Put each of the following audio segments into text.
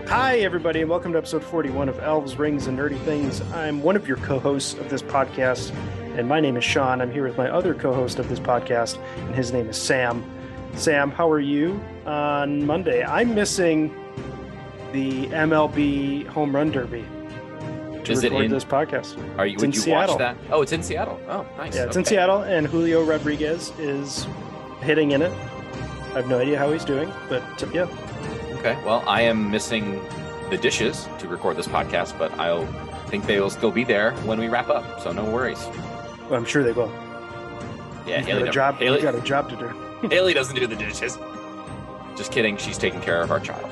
Hi, everybody, and welcome to episode 41 of Elves, Rings, and Nerdy Things. I'm one of your co-hosts of this podcast, and my name is Sean. I'm here with my other co-host of this podcast, and his name is Sam. Sam, how are you on Monday? I'm missing the MLB Home Run Derby to record this podcast. Would you watch that? Oh, it's in Seattle. Oh, nice. Yeah, it's in Seattle, and Julio Rodriguez is hitting in it. I have no idea how he's doing, but yeah. Okay, well, I am missing the dishes to record this podcast, but I think they will still be there when we wrap up, so no worries. Well, I'm sure they will. Yeah, Haley got a job to do. Haley doesn't do the dishes. Just kidding, she's taking care of our child.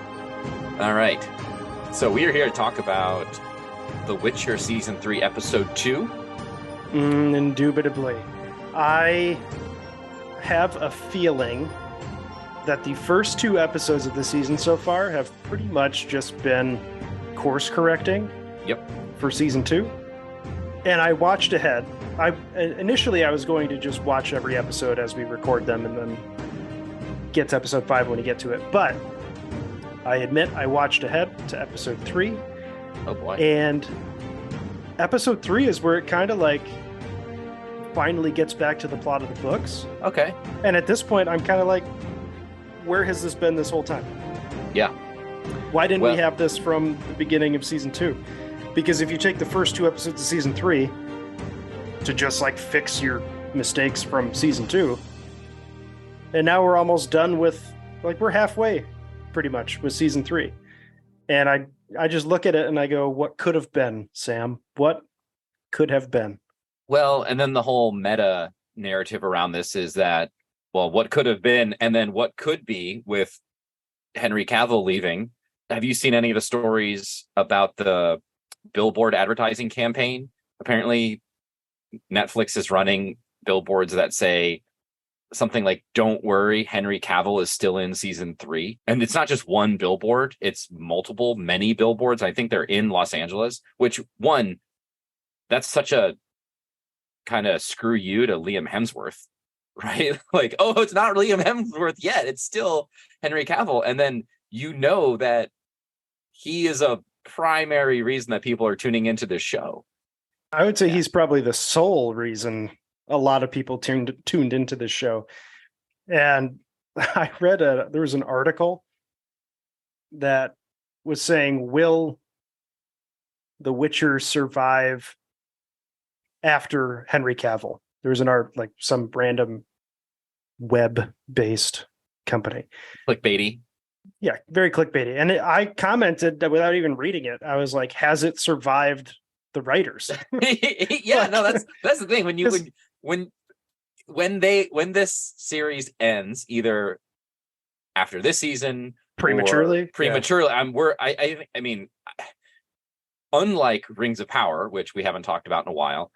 All right, so we are here to talk about The Witcher Season 3, Episode 2. Indubitably. I have a feeling that the first two episodes of the season so far have pretty much just been course correcting. Yep. For season 2. And I watched ahead. Initially I was going to just watch every episode as we record them and then get to episode 5 when we get to it. But I admit I watched ahead to episode 3. Oh boy. And episode 3 is where it kind of like finally gets back to the plot of the books. Okay. And at this point I'm kind of like, where has this been this whole time? Yeah. Why didn't we have this from the beginning of season 2? Because if you take the first 2 episodes of season 3 to just like fix your mistakes from season 2, and now we're almost done with, like, we're halfway pretty much with season 3. And I just look at it and I go, what could have been, Sam? What could have been? Well, and then the whole meta narrative around this is that, well, what could have been, and then what could be with Henry Cavill leaving. Have you seen any of the stories about the billboard advertising campaign? Apparently, Netflix is running billboards that say something like, "Don't worry, Henry Cavill is still in season 3." And it's not just one billboard, it's many billboards. I think they're in Los Angeles, which, one, that's such a kind of screw you to Liam Hemsworth. Right? Like, oh, it's not Liam Hemsworth yet. It's still Henry Cavill. And then you know that he is a primary reason that people are tuning into this show. I would say he's probably the sole reason a lot of people tuned into this show. And I read there was an article that was saying, will The Witcher survive after Henry Cavill? There was like some random web-based company. Clickbaity. Yeah, very clickbaity. And I commented that without even reading it. I was like, has it survived the writers? Yeah, like, no, that's the thing. When this series ends, either after this season prematurely. I mean, unlike Rings of Power, which we haven't talked about in a while,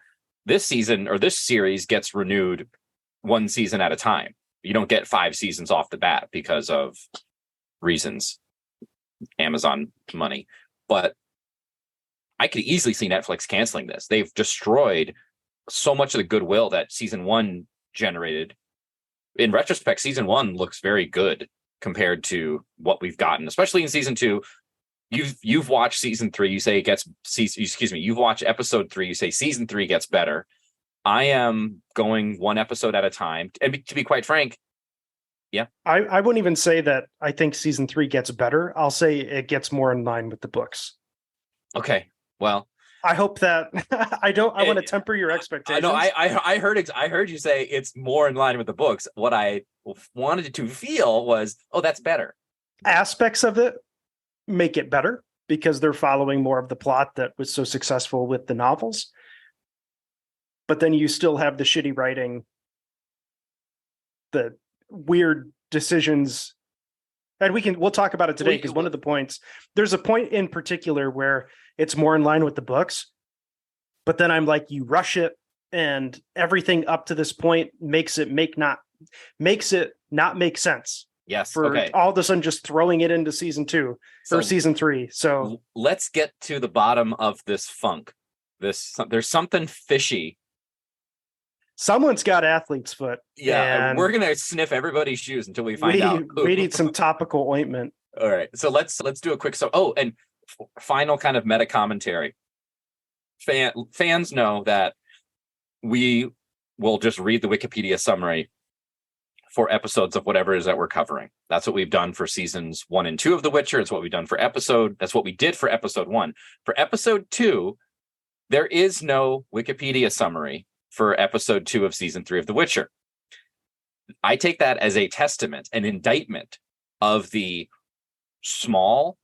this season or this series gets renewed one season at a time. You don't get 5 seasons off the bat because of reasons, Amazon money. But I could easily see Netflix canceling this. They've destroyed so much of the goodwill that season 1 generated. In retrospect, season 1 looks very good compared to what we've gotten, especially in season 2. You've watched season 3, you say it gets, you've watched episode 3, you say season 3 gets better. I am going one episode at a time. And to be quite frank, yeah. I wouldn't even say that I think season 3 gets better. I'll say it gets more in line with the books. Okay, well. I hope that I want to temper your expectations. I heard you say it's more in line with the books. What I wanted to feel was, oh, that's better. Aspects of it make it better because they're following more of the plot that was so successful with the novels. But then you still have the shitty writing, the weird decisions, and we'll talk about it today because one of the points, there's a point in particular where it's more in line with the books, but then I'm like, you rush it, and everything up to this point makes it not make sense. Yes. for Okay. all of a sudden just throwing it into season 2 or season 3. So let's get to the bottom of this funk. There's something fishy. Someone's got athlete's foot. Yeah, and we're gonna sniff everybody's shoes until we find out. We need some topical ointment. All right, so let's do a quick. And final kind of meta commentary. Fans know that we will just read the Wikipedia summary for episodes of whatever it is that we're covering. That's what we've done for seasons 1 and 2 of The Witcher. It's what we've done that's what we did for episode 1. For episode 2, there is no Wikipedia summary for episode 2 of season 3 of The Witcher. I take that as a testament, an indictment of the small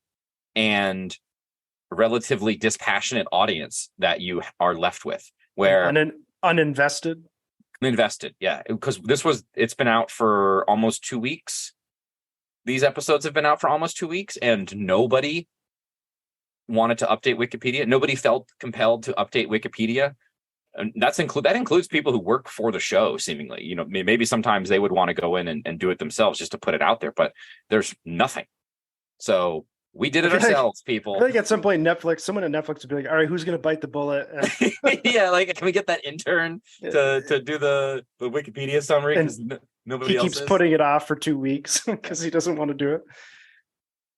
and relatively dispassionate audience that you are left with, where uninvested. Invested, yeah, because it's been out for almost 2 weeks. These episodes have been out for almost 2 weeks, and nobody wanted to update Wikipedia. Nobody felt compelled to update Wikipedia. And that includes people who work for the show, seemingly. You know, maybe sometimes they would want to go in and do it themselves just to put it out there, but there's nothing. So we did it ourselves, people. I think at some point someone at Netflix would be like, all right, who's going to bite the bullet? Yeah, like, can we get that intern to do the Wikipedia summary? Because nobody else keeps putting it off for 2 weeks because he doesn't want to do it.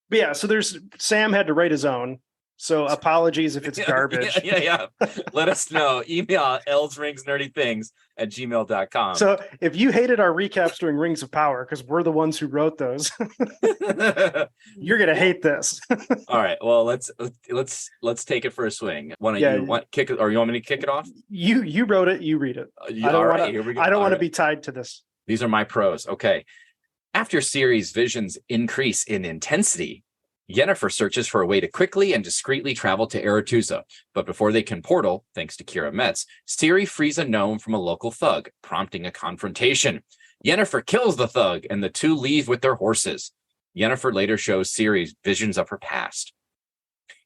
But yeah, so Sam had to write his own. So apologies if it's garbage. Yeah. Let us know. Email elsringsnerdythings@gmail.com. So if you hated our recaps during Rings of Power, because we're the ones who wrote those, you're gonna hate this. All right. Well, let's take it for a swing. You want me to kick it off? You wrote it. You read it. I don't want to be tied to this. These are my pros. Okay. After Ciri's visions increase in intensity, Yennefer searches for a way to quickly and discreetly travel to Aretuza, but before they can portal, thanks to Kira Metz, Ciri frees a gnome from a local thug, prompting a confrontation. Yennefer kills the thug, and the two leave with their horses. Yennefer later shows Ciri visions of her past.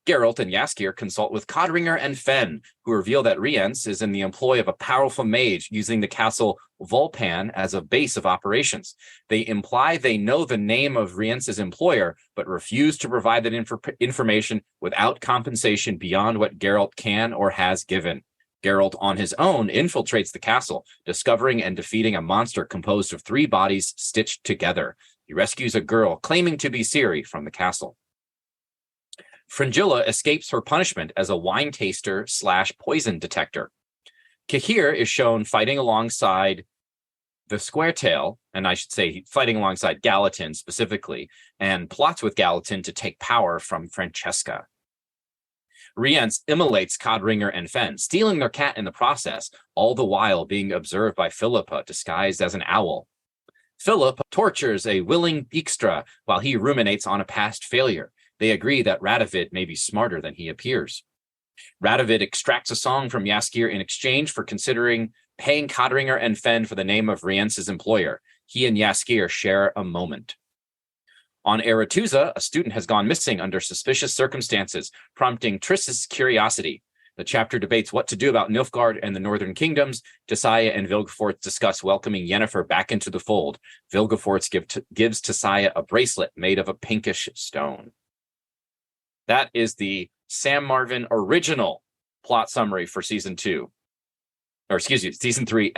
Geralt and Jaskier consult with Codringer and Fen, who reveal that Rience is in the employ of a powerful mage using the castle Volpan as a base of operations. They imply they know the name of Rience's employer, but refuse to provide that information without compensation beyond what Geralt can or has given. Geralt, on his own, infiltrates the castle, discovering and defeating a monster composed of 3 bodies stitched together. He rescues a girl claiming to be Ciri from the castle. Fringilla escapes her punishment as a wine taster / poison detector. Cahir is shown fighting alongside the Squaretail, and I should say fighting alongside Gallatin specifically, and plots with Gallatin to take power from Francesca. Rience immolates Codringer and Fen, stealing their cat in the process, all the while being observed by Philippa disguised as an owl. Philip tortures a willing Dijkstra while he ruminates on a past failure. They agree that Radovid may be smarter than he appears. Radovid extracts a song from Jaskier in exchange for considering paying Codringer and Fen for the name of Rience's employer. He and Jaskier share a moment. On Aretuza, a student has gone missing under suspicious circumstances, prompting Triss's curiosity. The chapter debates what to do about Nilfgaard and the Northern Kingdoms. Tissaia and Vilgefortz discuss welcoming Yennefer back into the fold. Vilgefortz gives Tissaia a bracelet made of a pinkish stone. That is the Sam Marvin original plot summary for season 3,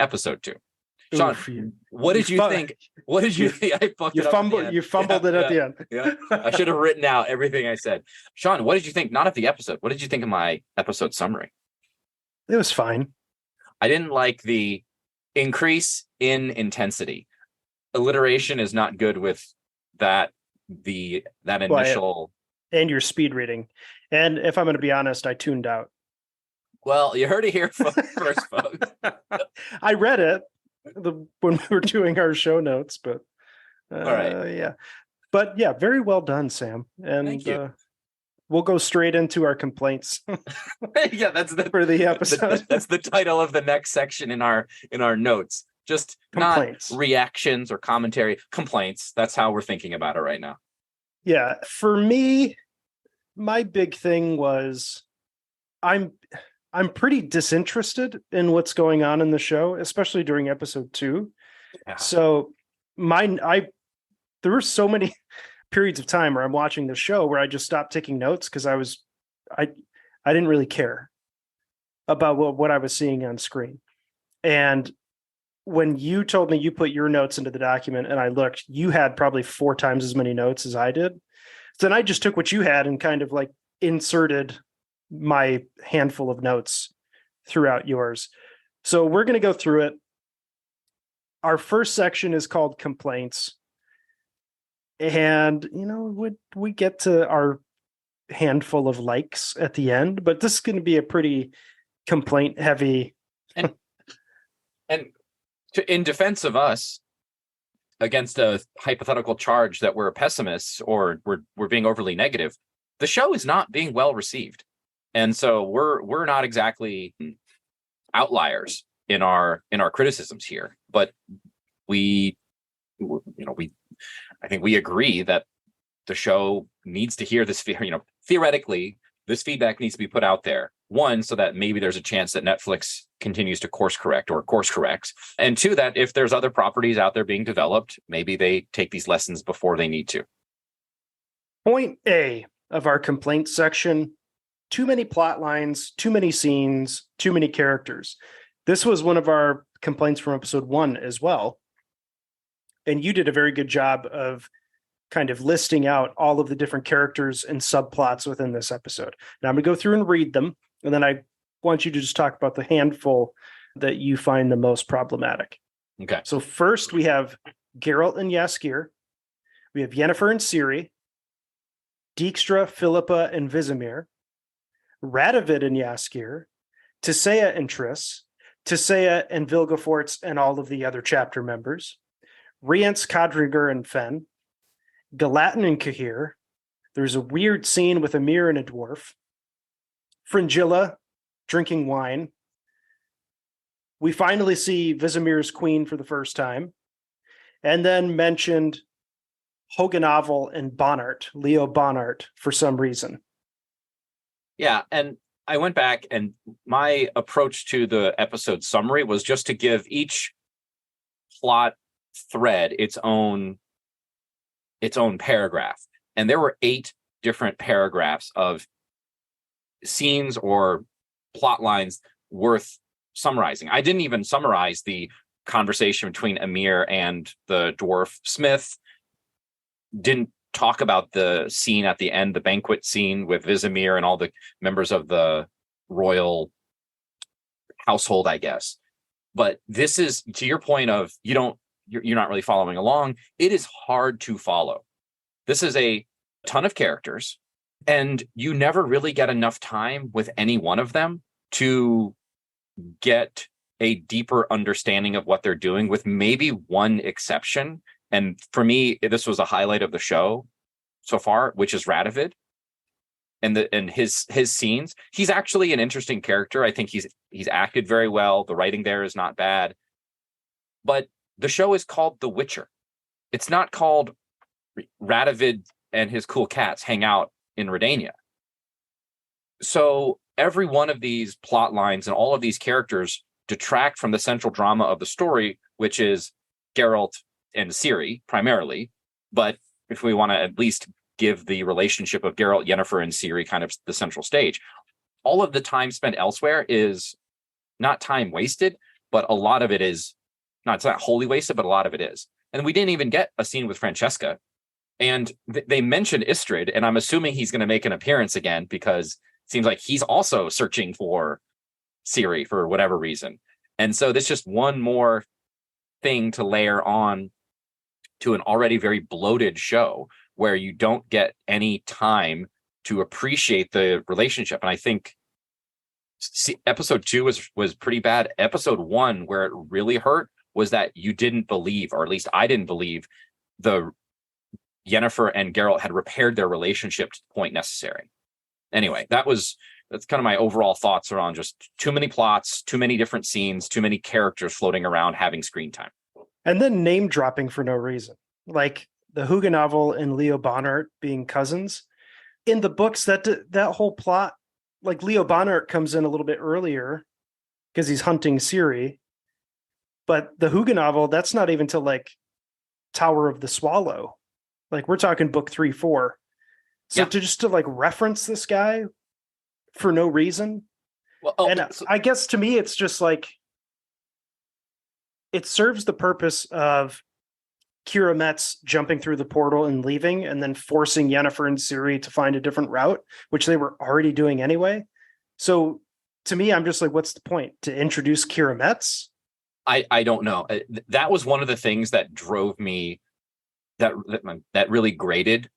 episode 2. Sean, what did you think? What did you think? You fumbled it at the end. Yeah. I should have written out everything I said. Sean, what did you think? Not of the episode. What did you think of my episode summary? It was fine. I didn't like the increase in intensity. Alliteration is not good with that initial. And your speed reading. And if I'm going to be honest, I tuned out. Well, you heard it here first, folks. I read it when we were doing our show notes, but all right. Yeah. But yeah, very well done, Sam. And thank you. We'll go straight into our complaints. Yeah, that's for the episode. That's the title of the next section in our notes. Just complaints. Not reactions or commentary. Complaints. That's how we're thinking about it right now. Yeah, for me, my big thing was I'm pretty disinterested in what's going on in the show, especially during episode 2. Yeah. So the there were so many periods of time where I'm watching the show where I just stopped taking notes because I didn't really care about what I was seeing on screen. And when you told me you put your notes into the document and I looked, you had probably 4 times as many notes as I did. So then I just took what you had and kind of like inserted my handful of notes throughout yours. So we're going to go through it. Our first section is called complaints. And, we get to our handful of likes at the end, but this is going to be a pretty complaint heavy. And in defense of us, against a hypothetical charge that we're pessimists or we're being overly negative, the show is not being well received. And so we're not exactly outliers in our criticisms here, but I think we agree that the show needs to hear this. Theoretically, this feedback needs to be put out there. 1, so that maybe there's a chance that Netflix continues to course corrects. And 2, that if there's other properties out there being developed, maybe they take these lessons before they need to. Point A of our complaint section: too many plot lines, too many scenes, too many characters. This was one of our complaints from episode 1 as well. And you did a very good job of kind of listing out all of the different characters and subplots within this episode. Now I'm going to go through and read them, and then I want you to just talk about the handful that you find the most problematic. Okay. So first we have Geralt and Jaskier. We have Yennefer and Ciri, Dijkstra, Philippa, and Vizimir, Radovid and Jaskier, Tissaia and Triss, Tissaia and Vilgefortz and all of the other chapter members, Rience, Codringer, and Fen, Gallatin and Cahir. There's a weird scene with Emir and a dwarf. Fringilla drinking wine. We finally see Vizimir's queen for the first time. And then mentioned Hoganavel and Bonnart, Leo Bonnart, for some reason. Yeah, and I went back, and my approach to the episode summary was just to give each plot thread its own paragraph. And there were 8 different paragraphs of scenes or plot lines worth summarizing. I didn't even summarize the conversation between Emir and the dwarf Smith. Didn't talk about the scene at the end, the banquet scene with Vizimir and all the members of the royal household, I guess. But this is, to your point of you're not really following along. It is hard to follow. This is a ton of characters, and you never really get enough time with any one of them to get a deeper understanding of what they're doing, with maybe one exception. And for me, this was a highlight of the show so far, which is Radovid and his scenes. He's actually an interesting character. I think he's acted very well. The writing there is not bad. But the show is called The Witcher. It's not called Radovid and his cool cats hang out in Redania. So every one of these plot lines and all of these characters detract from the central drama of the story, which is Geralt and Ciri primarily. But if we want to at least give the relationship of Geralt, Yennefer, and Ciri kind of the central stage, all of the time spent elsewhere is not time wasted, but a lot of it is it's not wholly wasted, but a lot of it is. And we didn't even get a scene with Francesca. And they mentioned Istrid, and I'm assuming he's going to make an appearance again because it seems like he's also searching for Ciri for whatever reason. And so there's just one more thing to layer on to an already very bloated show where you don't get any time to appreciate the relationship. And I think episode 2 was pretty bad. Episode 1, where it really hurt, was that you didn't believe, or at least I didn't believe, the Yennefer and Geralt had repaired their relationship to the point necessary. Anyway, that's kind of my overall thoughts around just too many plots, too many different scenes, too many characters floating around having screen time. And then name dropping for no reason. Like the Huganavel and Leo Bonnart being cousins. In the books, that whole plot, like Leo Bonnart comes in a little bit earlier because he's hunting Ciri. But the Huganavel, that's not even till like Tower of the Swallow Like we're talking book 3, 4. So to like reference this guy for no reason. Well, I guess to me, it's just like, it serves the purpose of Kira Metz jumping through the portal and leaving, and then forcing Yennefer and Ciri to find a different route, which they were already doing anyway. So to me, I'm just like, what's the point? To introduce Kira Metz? I don't know. That was one of the things that drove me, that really grated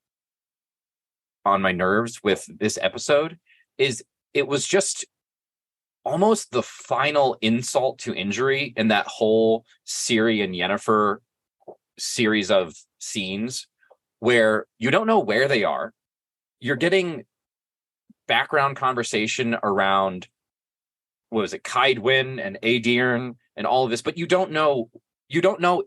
on my nerves with this episode, is it was just almost the final insult to injury in that whole Ciri and Yennefer series of scenes, where you don't know where they are. You're getting background conversation around, what was it, Kaidwin and Aedirn and all of this, but you don't know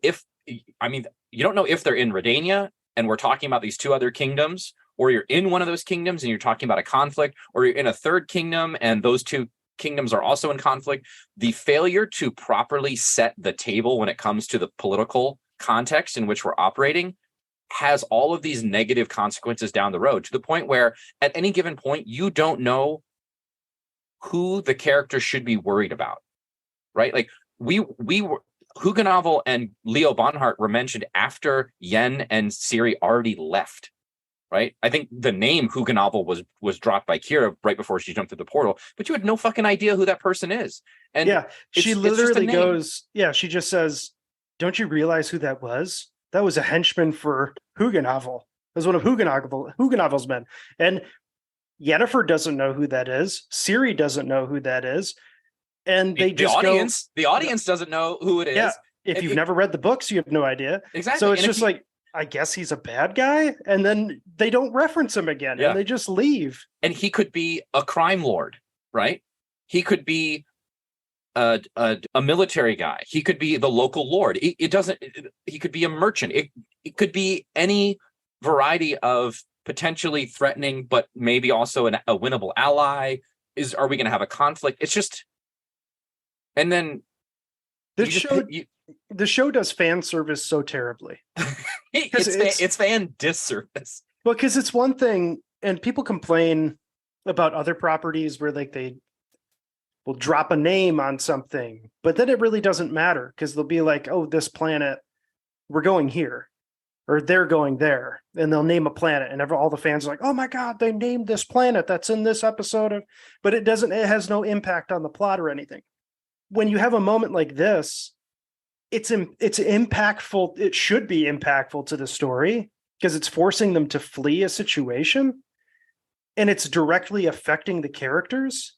if they're in Redania and we're talking about these two other kingdoms, or you're in one of those kingdoms and you're talking about a conflict, or you're in a third kingdom and those two kingdoms are also in conflict. The failure to properly set the table when it comes to the political context in which we're operating has all of these negative consequences down the road, to the point where at any given point, you don't know who the character should be worried about, right? Like we were, Hugenovel and Leo Bonhart were mentioned after Yen and Ciri already left, right? I think the name Hugenovel was dropped by Kira right before she jumped through the portal, but you had no fucking idea who that person is. And yeah, she literally goes, she just says, "Don't you realize who that was? That was a henchman for Hugenovel. It was one of Hugenovel's men." And Yennefer doesn't know who that is. Ciri doesn't know who that is. And the audience doesn't know who it is. Yeah. If you've never read the books, you have no idea. Exactly. So it's just like, I guess he's a bad guy. And then they don't reference him again. And they just leave. And he could be a crime lord, right? He could be a military guy. He could be the local lord. He could be a merchant. It could be any variety of potentially threatening, but maybe also a winnable ally. Are we going to have a conflict? It's just, and then the show does fan service so terribly. it's fan disservice. Well, because it's one thing, and people complain about other properties where like they will drop a name on something, but then it really doesn't matter, because they'll be like, "Oh, this planet, we're going here," or "They're going there," and they'll name a planet, and all the fans are like, "Oh my God, they named this planet that's in this episode of," but it has no impact on the plot or anything. When you have a moment like this, it's impactful. It should be impactful to the story, because it's forcing them to flee a situation, and it's directly affecting the characters.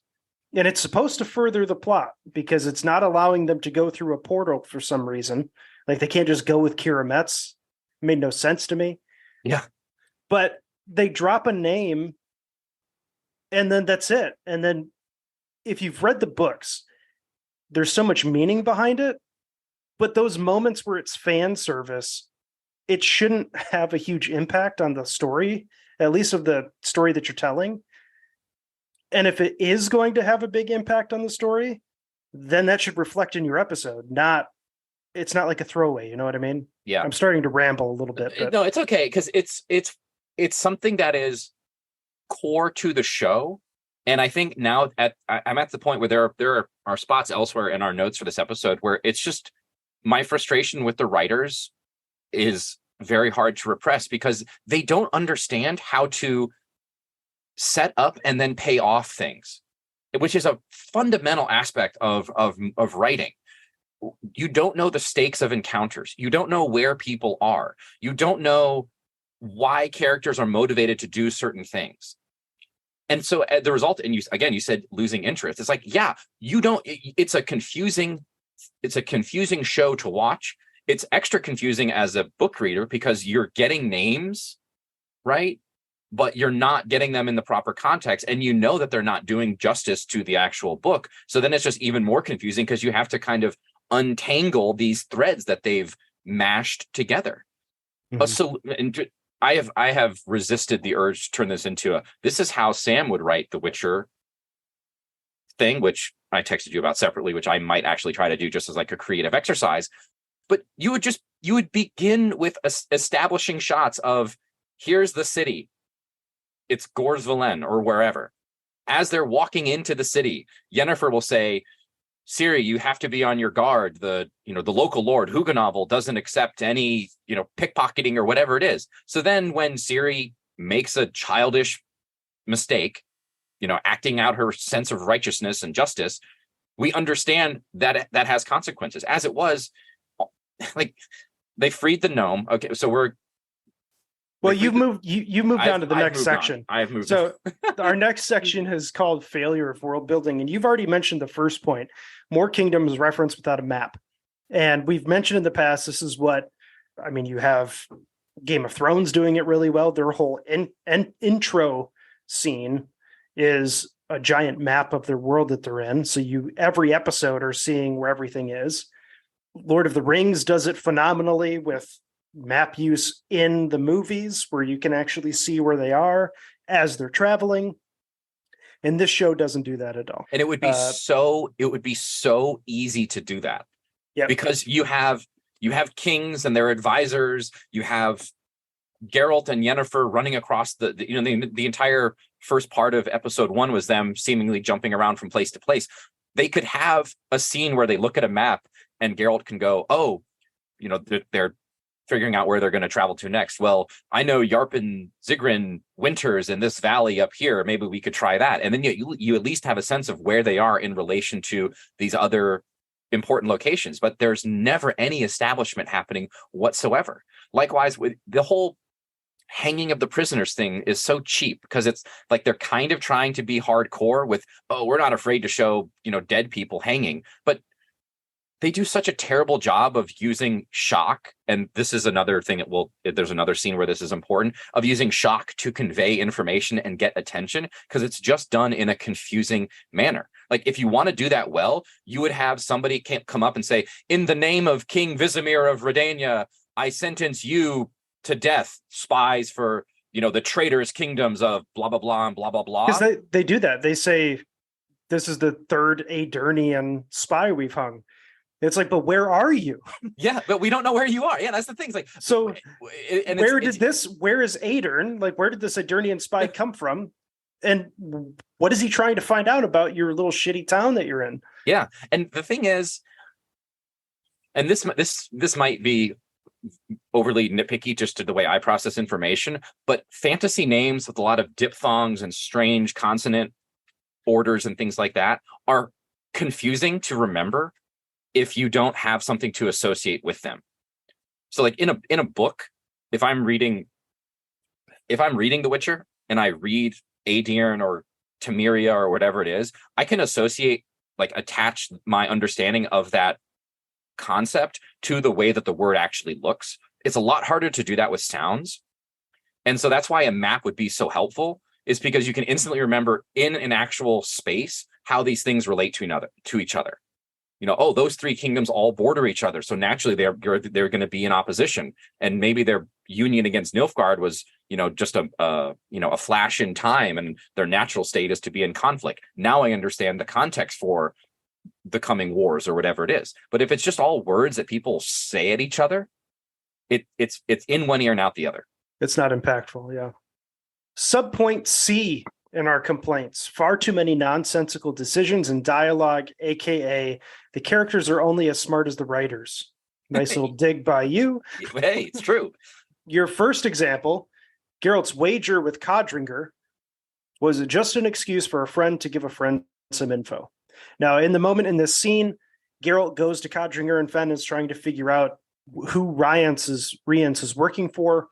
And it's supposed to further the plot, because it's not allowing them to go through a portal for some reason. Like they can't just go with Kira Metz. It made no sense to me. Yeah. But they drop a name and then that's it. And then if you've read the books, there's so much meaning behind it. But those moments where it's fan service, it shouldn't have a huge impact on the story, at least of the story that you're telling. And if it is going to have a big impact on the story, then that should reflect in your episode. It's not like a throwaway. You know what I mean? Yeah. I'm starting to ramble a little bit. But... No, it's okay, because it's something that is core to the show. And I think now I'm at the point where there are spots elsewhere in our notes for this episode where it's just my frustration with the writers is very hard to repress, because they don't understand how to set up and then pay off things, which is a fundamental aspect of writing. You don't know the stakes of encounters. You don't know where people are. You don't know why characters are motivated to do certain things. And so the result, and you said losing interest. It's like, it's a confusing show to watch. It's extra confusing as a book reader, because you're getting names, right? But you're not getting them in the proper context, and you know that they're not doing justice to the actual book. So then it's just even more confusing, because you have to kind of untangle these threads that they've mashed together. Mm-hmm. So I have resisted the urge to turn this into this is how Sam would write the Witcher thing, which I texted you about separately, which I might actually try to do just as like a creative exercise. But you would begin with establishing shots of, here's the city, it's Gorsvalen or wherever. As they're walking into the city, Yennefer will say, Ciri, you have to be on your guard. The local lord Huganovel doesn't accept any pickpocketing or whatever it is. So then when Ciri makes a childish mistake, acting out her sense of righteousness and justice, we understand that that has consequences. As it was, like, they freed the gnome. Okay, so you moved on to the next section. I've moved on. Our next section is called Failure of World Building, and you've already mentioned the first point. More kingdoms referenced without a map. And we've mentioned in the past, this is you have Game of Thrones doing it really well. Their whole intro scene is a giant map of their world that they're in. So every episode are seeing where everything is. Lord of the Rings does it phenomenally with map use in the movies, where you can actually see where they are as they're traveling. And this show doesn't do that at all. And it would be so easy to do that. Yeah. Because you have kings and their advisors, you have Geralt and Yennefer running across the entire first part of episode 1 was them seemingly jumping around from place to place. They could have a scene where they look at a map and Geralt can go, oh, they're figuring out where they're going to travel to next. Well, I know Yarpen Zigrin winters in this valley up here. Maybe we could try that. And then you at least have a sense of where they are in relation to these other important locations. But there's never any establishment happening whatsoever. Likewise, with the whole hanging of the prisoners thing is so cheap, because it's like they're kind of trying to be hardcore with, oh, we're not afraid to show, dead people hanging. But they do such a terrible job of using shock, and this is another thing there's another scene where this is important, of using shock to convey information and get attention, because it's just done in a confusing manner. Like, if you want to do that well, you would have somebody come up and say, in the name of King Vizimir of Redania, I sentence you to death, spies for, the traitorous kingdoms of blah, blah, blah, and blah, blah, blah. Because they do that. They say, this is the third Aedirnian spy we've hung. It's like, but where are you? Yeah, but we don't know where you are. Yeah, that's the thing. It's like, so where is Aedirn? Like, where did this Aedirnian spy come from? And what is he trying to find out about your little shitty town that you're in? Yeah. And the thing is, and this might be overly nitpicky just to the way I process information, but fantasy names with a lot of diphthongs and strange consonant orders and things like that are confusing to remember if you don't have something to associate with them. So like in a book, if I'm reading The Witcher and I read Aedirn or Temeria or whatever it is, I can attach my understanding of that concept to the way that the word actually looks. It's a lot harder to do that with sounds. And so that's why a map would be so helpful, is because you can instantly remember in an actual space how these things relate to each other. Oh, those three kingdoms all border each other, so naturally they're going to be in opposition, and maybe their union against Nilfgaard was just a flash in time, and their natural state is to be in conflict. Now I understand the context for the coming wars or whatever it is. But if it's just all words that people say at each other, it's in one ear and out the other. It's not impactful. Yeah. Subpoint C in our complaints: far too many nonsensical decisions and dialogue, aka the characters are only as smart as the writers. Nice little dig by you. Hey, it's true. Your first example, Geralt's wager with Codringer, was just an excuse for a friend to give a friend some info. Now, in the moment in this scene, Geralt goes to Codringer and Fen is trying to figure out who Rience is working for.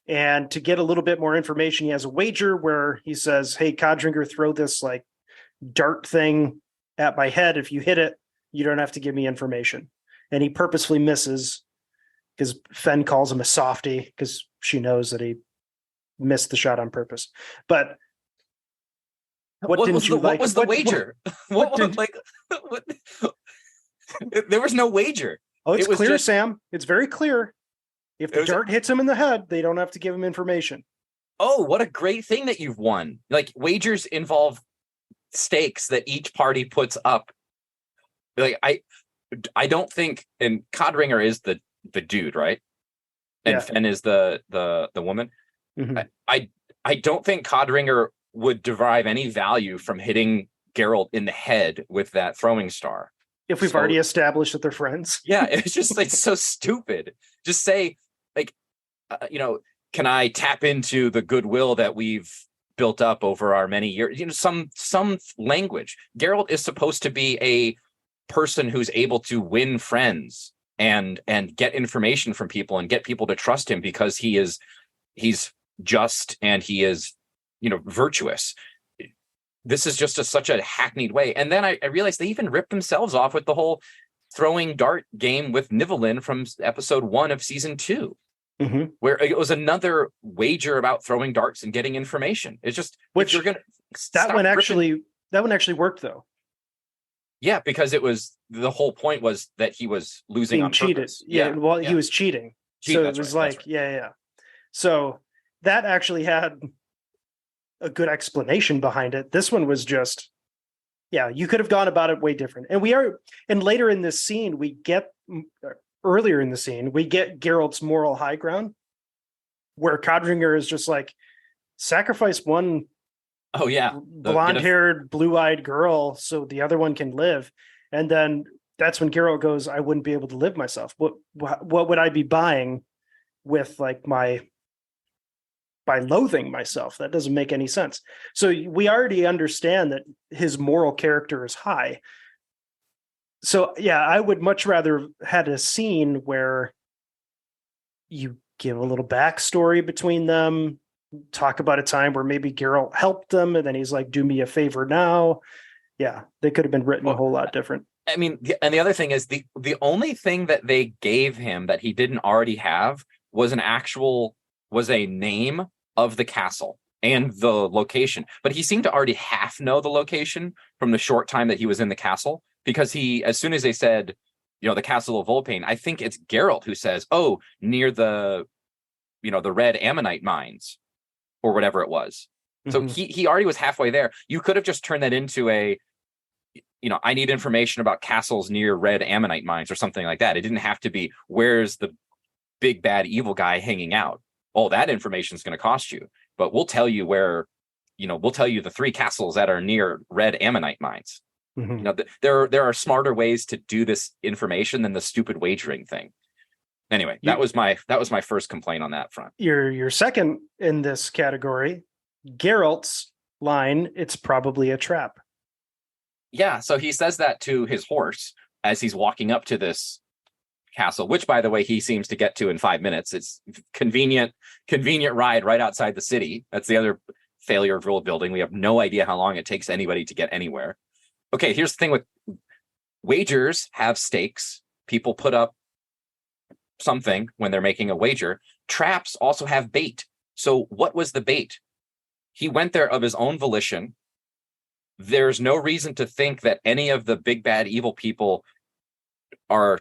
And to get a little bit more information, he has a wager where he says, hey, Codringer, throw this like dart thing at my head. If you hit it, you don't have to give me information. And he purposefully misses because Fen calls him a softie because she knows that he missed the shot on purpose. But what was the wager? There was no wager. Oh, it's clear, Sam. It's very clear. If the dart hits him in the head, they don't have to give him information. Oh, what a great thing that you've won. Like, wagers involve stakes that each party puts up. Like, I don't think, and Codringer is the dude, right? And Fen is the woman. Mm-hmm. I don't think Codringer would derive any value from hitting Geralt in the head with that throwing star. If we've already established that they're friends. Yeah, it's so stupid. Just say, like, can I tap into the goodwill that we've built up over our many years? Some language. Geralt is supposed to be a person who's able to win friends and get information from people and get people to trust him because he's just and he is, virtuous. This is just such a hackneyed way. And then I realized they even ripped themselves off with the whole throwing dart game with Nivellen from episode 1 of season 2, where it was another wager about throwing darts and getting information. It's just, which you're gonna that one actually worked though. Yeah, because it was, the whole point was that he was losing on cheated. Purpose. He was cheating. So it was right. So that actually had a good explanation behind it. This one was just, you could have gone about it way different. And later in this scene, earlier in the scene, we get Geralt's moral high ground, where Codringer is just like, sacrifice one blonde-haired, blue-eyed girl so the other one can live. And then that's when Geralt goes, I wouldn't be able to live myself. What would I be buying with by loathing myself? That doesn't make any sense. So we already understand that his moral character is high. So I would much rather had a scene where you give a little backstory between them, talk about a time where maybe Geralt helped them, and then he's like, do me a favor now. Yeah, they could have been written a whole lot different. I mean, and the other thing is the only thing that they gave him that he didn't already have was a name of the castle and the location. But he seemed to already half know the location from the short time that he was in the castle, because as soon as they said, the castle of Volpane, I think it's Geralt who says, oh, near the red ammonite mines or whatever it was. So he already was halfway there. You could have just turned that into I need information about castles near red ammonite mines or something like that. It didn't have to be, where's the big bad evil guy hanging out? Oh, that information is going to cost you, but we'll tell you where, we'll tell you the 3 castles that are near red ammonite mines. There are smarter ways to do this information than the stupid wagering thing. Anyway, that was my first complaint on that front. Your second in this category, Geralt's line, it's probably a trap. Yeah, so he says that to his horse as he's walking up to this castle, which, by the way, he seems to get to in 5 minutes. It's convenient ride right outside the city. That's the other failure of world building. We have no idea how long it takes anybody to get anywhere. Okay, here's the thing with wagers: have stakes. People put up something when they're making a wager. Traps also have bait. So what was the bait? He went there of his own volition. There's no reason to think that any of the big bad evil people are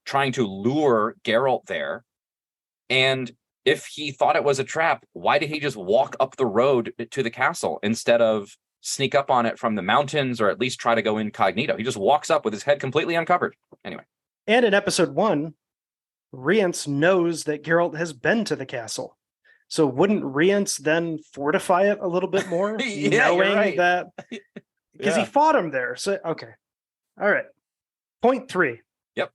trying to lure Geralt there. And if he thought it was a trap, why did he just walk up the road to the castle instead of sneak up on it from the mountains, or at least try to go incognito? He just walks up with his head completely uncovered. Anyway. And in episode 1, Rience knows that Geralt has been to the castle. So wouldn't Rience then fortify it a little bit more? Knowing that, because he fought him there. So, okay. All right. Point 3. Yep.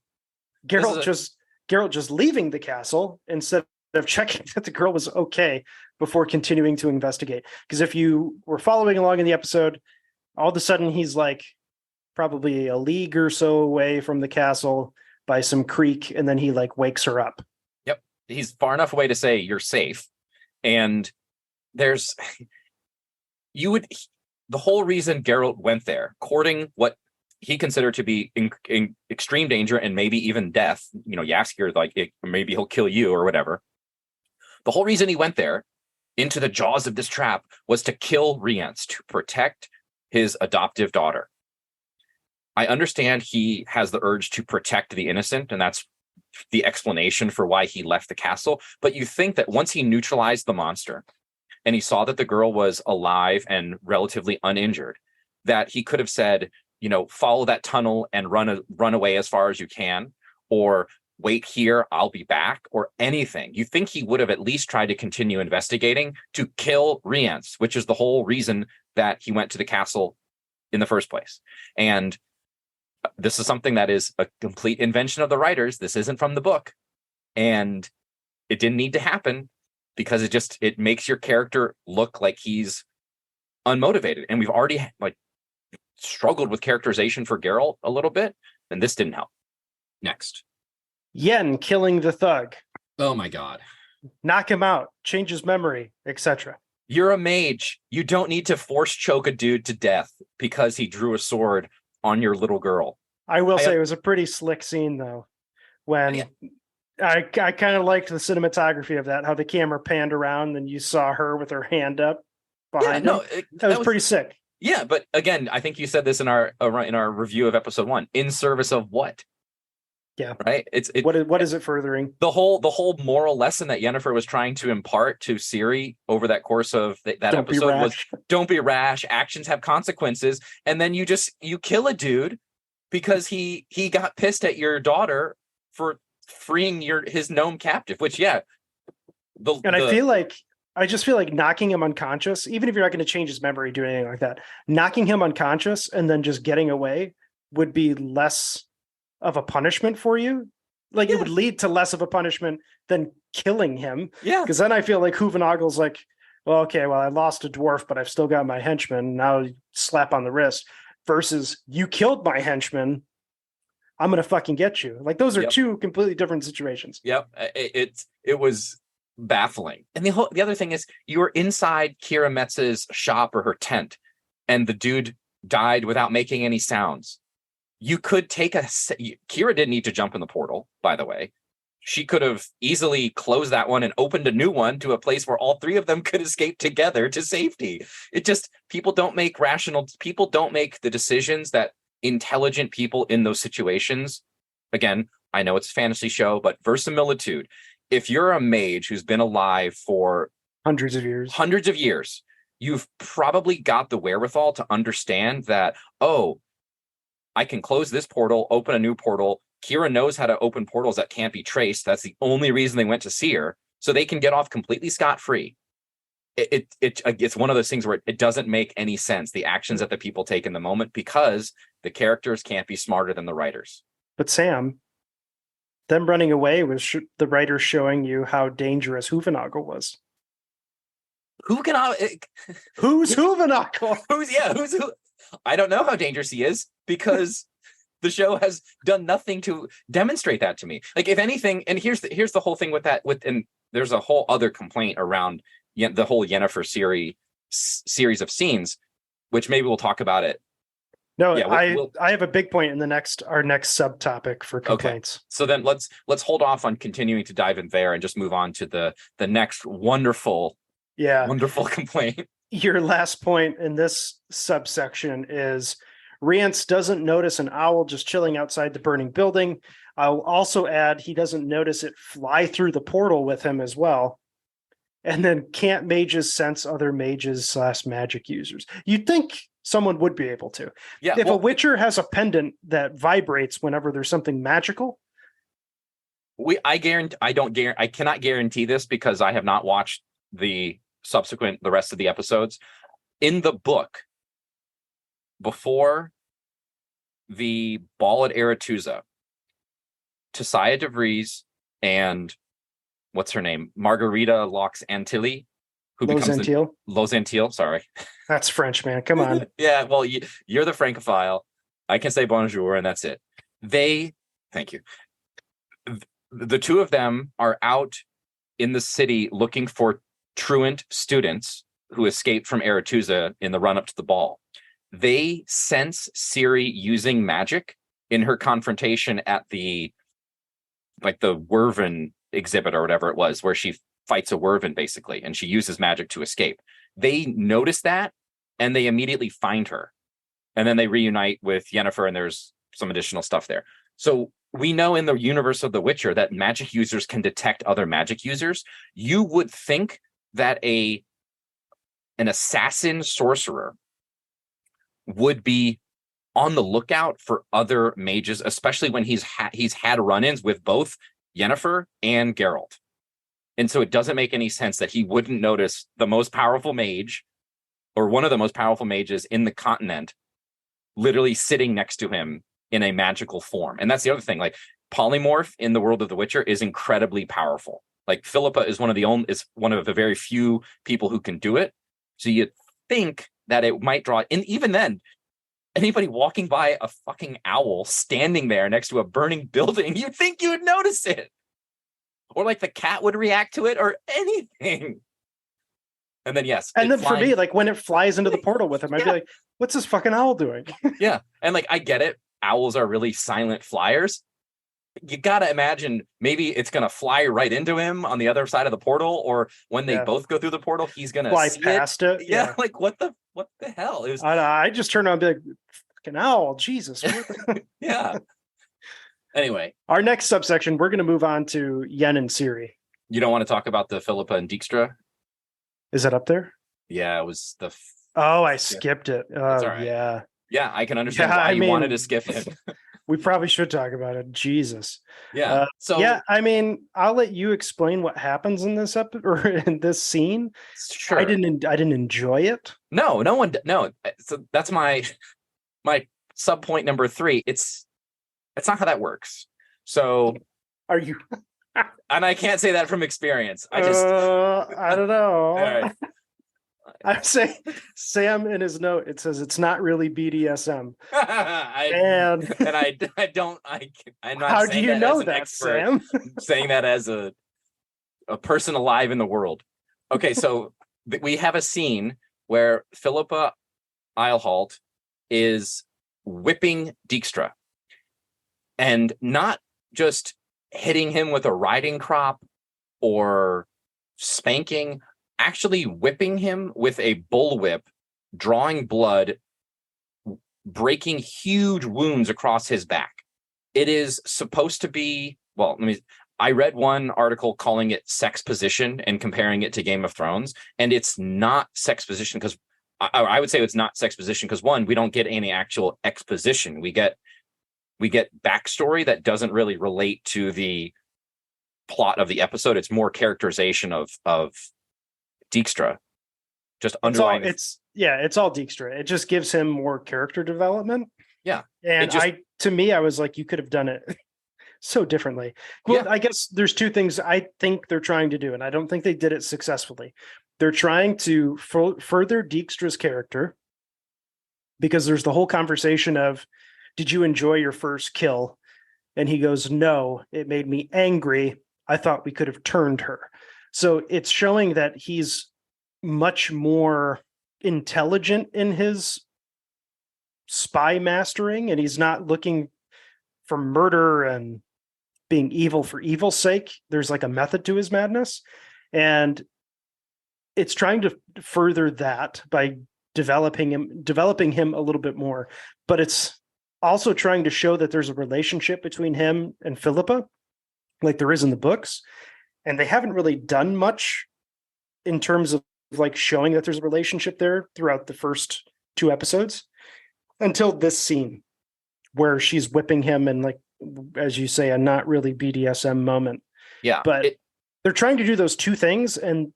Geralt just leaving the castle instead of checking that the girl was okay before continuing to investigate. Because if you were following along in the episode, all of a sudden he's like probably a league or so away from the castle by some creek, and then he wakes her up. Yep. He's far enough away to say you're safe. And the whole reason Geralt went there, courting what he considered to be in extreme danger and maybe even death, Yavskir, maybe he'll kill you or whatever. The whole reason he went there into the jaws of this trap was to kill Rience, to protect his adoptive daughter. I understand he has the urge to protect the innocent, and that's the explanation for why he left the castle. But you think that once he neutralized the monster and he saw that the girl was alive and relatively uninjured, that he could have said, follow that tunnel and run away as far as you can, or wait here, I'll be back, or anything. You think he would have at least tried to continue investigating to kill Rience, which is the whole reason that he went to the castle in the first place. And this is something that is a complete invention of the writers. This isn't from the book. And it didn't need to happen because it makes your character look like he's unmotivated. And we've already struggled with characterization for Geralt a little bit, and this didn't help. Next. Yen killing the thug. Oh my God. Knock him out, change his memory, etc. You're a mage. You don't need to force choke a dude to death because he drew a sword on your little girl. I will say it was a pretty slick scene, though, when I kind of liked the cinematography of that, how the camera panned around and you saw her with her hand up behind him. That was pretty sick. Yeah, but again, I think you said this in our review of episode 1. In service of what? Yeah. Right? What is it furthering? The whole moral lesson that Yennefer was trying to impart to Ciri over that course of that episode was don't be rash, actions have consequences, and then you kill a dude because he got pissed at your daughter for freeing his gnome captive, which I just feel like knocking him unconscious, even if you're not going to change his memory, do anything like that, knocking him unconscious and then just getting away would be less of a punishment for you. It would lead to less of a punishment than killing him. Yeah. Because then I feel like Hoovenagel's like, well, okay, well, I lost a dwarf, but I've still got my henchman. Now slap on the wrist. Versus you killed my henchman, I'm going to fucking get you. Those are two completely different situations. Yep. It was baffling. And the other thing is, you were inside Kira Metz's shop or her tent, and the dude died without making any sounds. You could Kira didn't need to jump in the portal, by the way. She could have easily closed that one and opened a new one to a place where all three of them could escape together to safety. People don't make the decisions that intelligent people in those situations. Again, I know it's a fantasy show, but verisimilitude. If you're a mage who's been alive for hundreds of years, you've probably got the wherewithal to understand that, I can close this portal, open a new portal. Kira knows how to open portals that can't be traced. That's the only reason they went to see her, so they can get off completely scot-free. It's one of those things where it doesn't make any sense, the actions that the people take in the moment, because the characters can't be smarter than the writers. But Sam, them running away was the writers showing you how dangerous Hoovenagel was. Who's Hoovenagel? Who's I don't know how dangerous he is, because the show has done nothing to demonstrate that to me. If anything, and here's the whole thing with that. And there's a whole other complaint around the whole Yennefer series of scenes, which maybe we'll talk about it. No, I have a big point in our next subtopic for complaints. Okay. So then let's hold off on continuing to dive in there and just move on to the next wonderful complaint. Your last point in this subsection is Rience doesn't notice an owl just chilling outside the burning building. I'll also add he doesn't notice it fly through the portal with him as well. And then can't mages sense other mages / magic users? You'd think someone would be able to. Yeah, if a witcher has a pendant that vibrates whenever there's something magical. I cannot guarantee this because I have not watched the rest of the episodes. In the book, before the ball at Aretuza, Tissaia de Vries and what's her name? Margarita Laux Antilles, Lozantil, sorry. That's French, man. Come on. Yeah, well, you're the Francophile. I can say bonjour, and that's it. Thank you. The two of them are out in the city looking for truant students who escaped from Aretuza in the run-up to the ball. They sense Ciri using magic in her confrontation at the Werven exhibit or whatever it was, where she fights a Werven basically, and she uses magic to escape. They notice that, and they immediately find her. And then they reunite with Yennefer, and there's some additional stuff there. So we know in the universe of The Witcher that magic users can detect other magic users. You would think that an assassin sorcerer would be on the lookout for other mages, especially when he's had run-ins with both Yennefer and Geralt. And so it doesn't make any sense that he wouldn't notice the most powerful mage, or one of the most powerful mages in the continent, literally sitting next to him in a magical form. And that's the other thing, like polymorph in the world of The Witcher is incredibly powerful. Like Philippa is one of the very few people who can do it. So you'd think that it might draw, and even then, anybody walking by a fucking owl standing there next to a burning building, you'd think you would notice it. Or like the cat would react to it or anything. And then, yes. And then for me, like when it flies into the portal with him, I'd be like, what's this fucking owl doing? Yeah. And like, I get it. Owls are really silent flyers. You got to imagine maybe it's going to fly right into him on the other side of the portal, or when they both go through the portal, he's going to fly past it. Yeah. Like what the hell? It was... I just turn on and be like, fucking owl, Jesus. Yeah. Anyway, our next subsection, we're going to move on to Yen and Ciri. You don't want to talk about the Philippa and Dijkstra? Is it up there? Yeah, it was the... I skipped it. That's all right. Yeah. Yeah, I can understand why you wanted to skip it. We probably should talk about it. Jesus. Yeah. I'll let you explain what happens in this or in this scene. Sure. I didn't enjoy it. No. So that's my sub point number 3. It's not how that works. So are you? And I can't say that from experience. I don't know. All right. I'm saying Sam in his note, it says it's not really BDSM. I'm not. How do you know that, Sam? I'm saying that as a person alive in the world. Okay, so we have a scene where Philippa Eilhalt is whipping Dijkstra, and not just hitting him with a riding crop or spanking, actually whipping him with a bullwhip, drawing blood, breaking huge wounds across his back. It is supposed to be, I read one article calling it sex position and comparing it to Game of Thrones, and it's not sex position because I would say it's not sex position because, one, we don't get any actual exposition. We get backstory that doesn't really relate to the plot of the episode. It's more characterization of Dijkstra, just underlying. It's all Dijkstra. It just gives him more character development. Yeah, and I was like, you could have done it so differently. Well, yeah. I guess there's two things I think they're trying to do, and I don't think they did it successfully. They're trying to further Dijkstra's character, because there's the whole conversation of, did you enjoy your first kill? And he goes, no, it made me angry. I thought we could have turned her. So it's showing that he's much more intelligent in his spy mastering, and he's not looking for murder and being evil for evil's sake. There's like a method to his madness. And it's trying to further that by developing him a little bit more. But it's also trying to show that there's a relationship between him and Philippa, like there is in the books. And they haven't really done much in terms of like showing that there's a relationship there throughout the first 2 episodes until this scene where she's whipping him, and like, as you say, a not really BDSM moment. Yeah. But they're trying to do those 2 things, and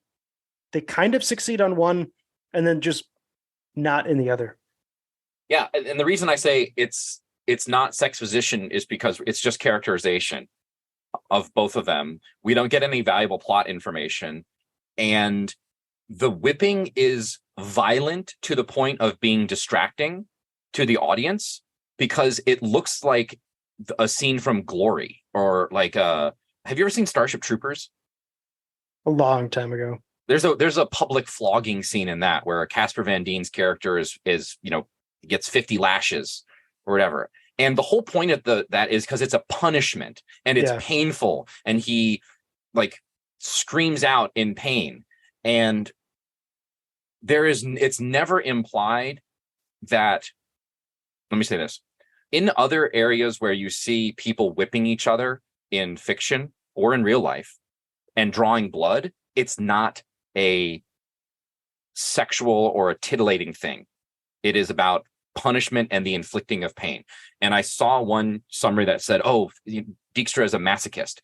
they kind of succeed on one and then just not in the other. Yeah. And the reason I say it's not sex position is because it's just characterization of both of them. We don't get any valuable plot information, and the whipping is violent to the point of being distracting to the audience, because it looks like a scene from Glory, or like have you ever seen Starship Troopers? A long time ago. There's a public flogging scene in that where Casper Van Dien's character is gets 50 lashes or whatever. And the whole point of that is because it's a punishment and it's painful, and he like screams out in pain. And it's never implied that, let me say this, in other areas where you see people whipping each other in fiction or in real life and drawing blood, it's not a sexual or a titillating thing. It is about punishment and the inflicting of pain. And I saw one summary that said, oh, Dijkstra is a masochist.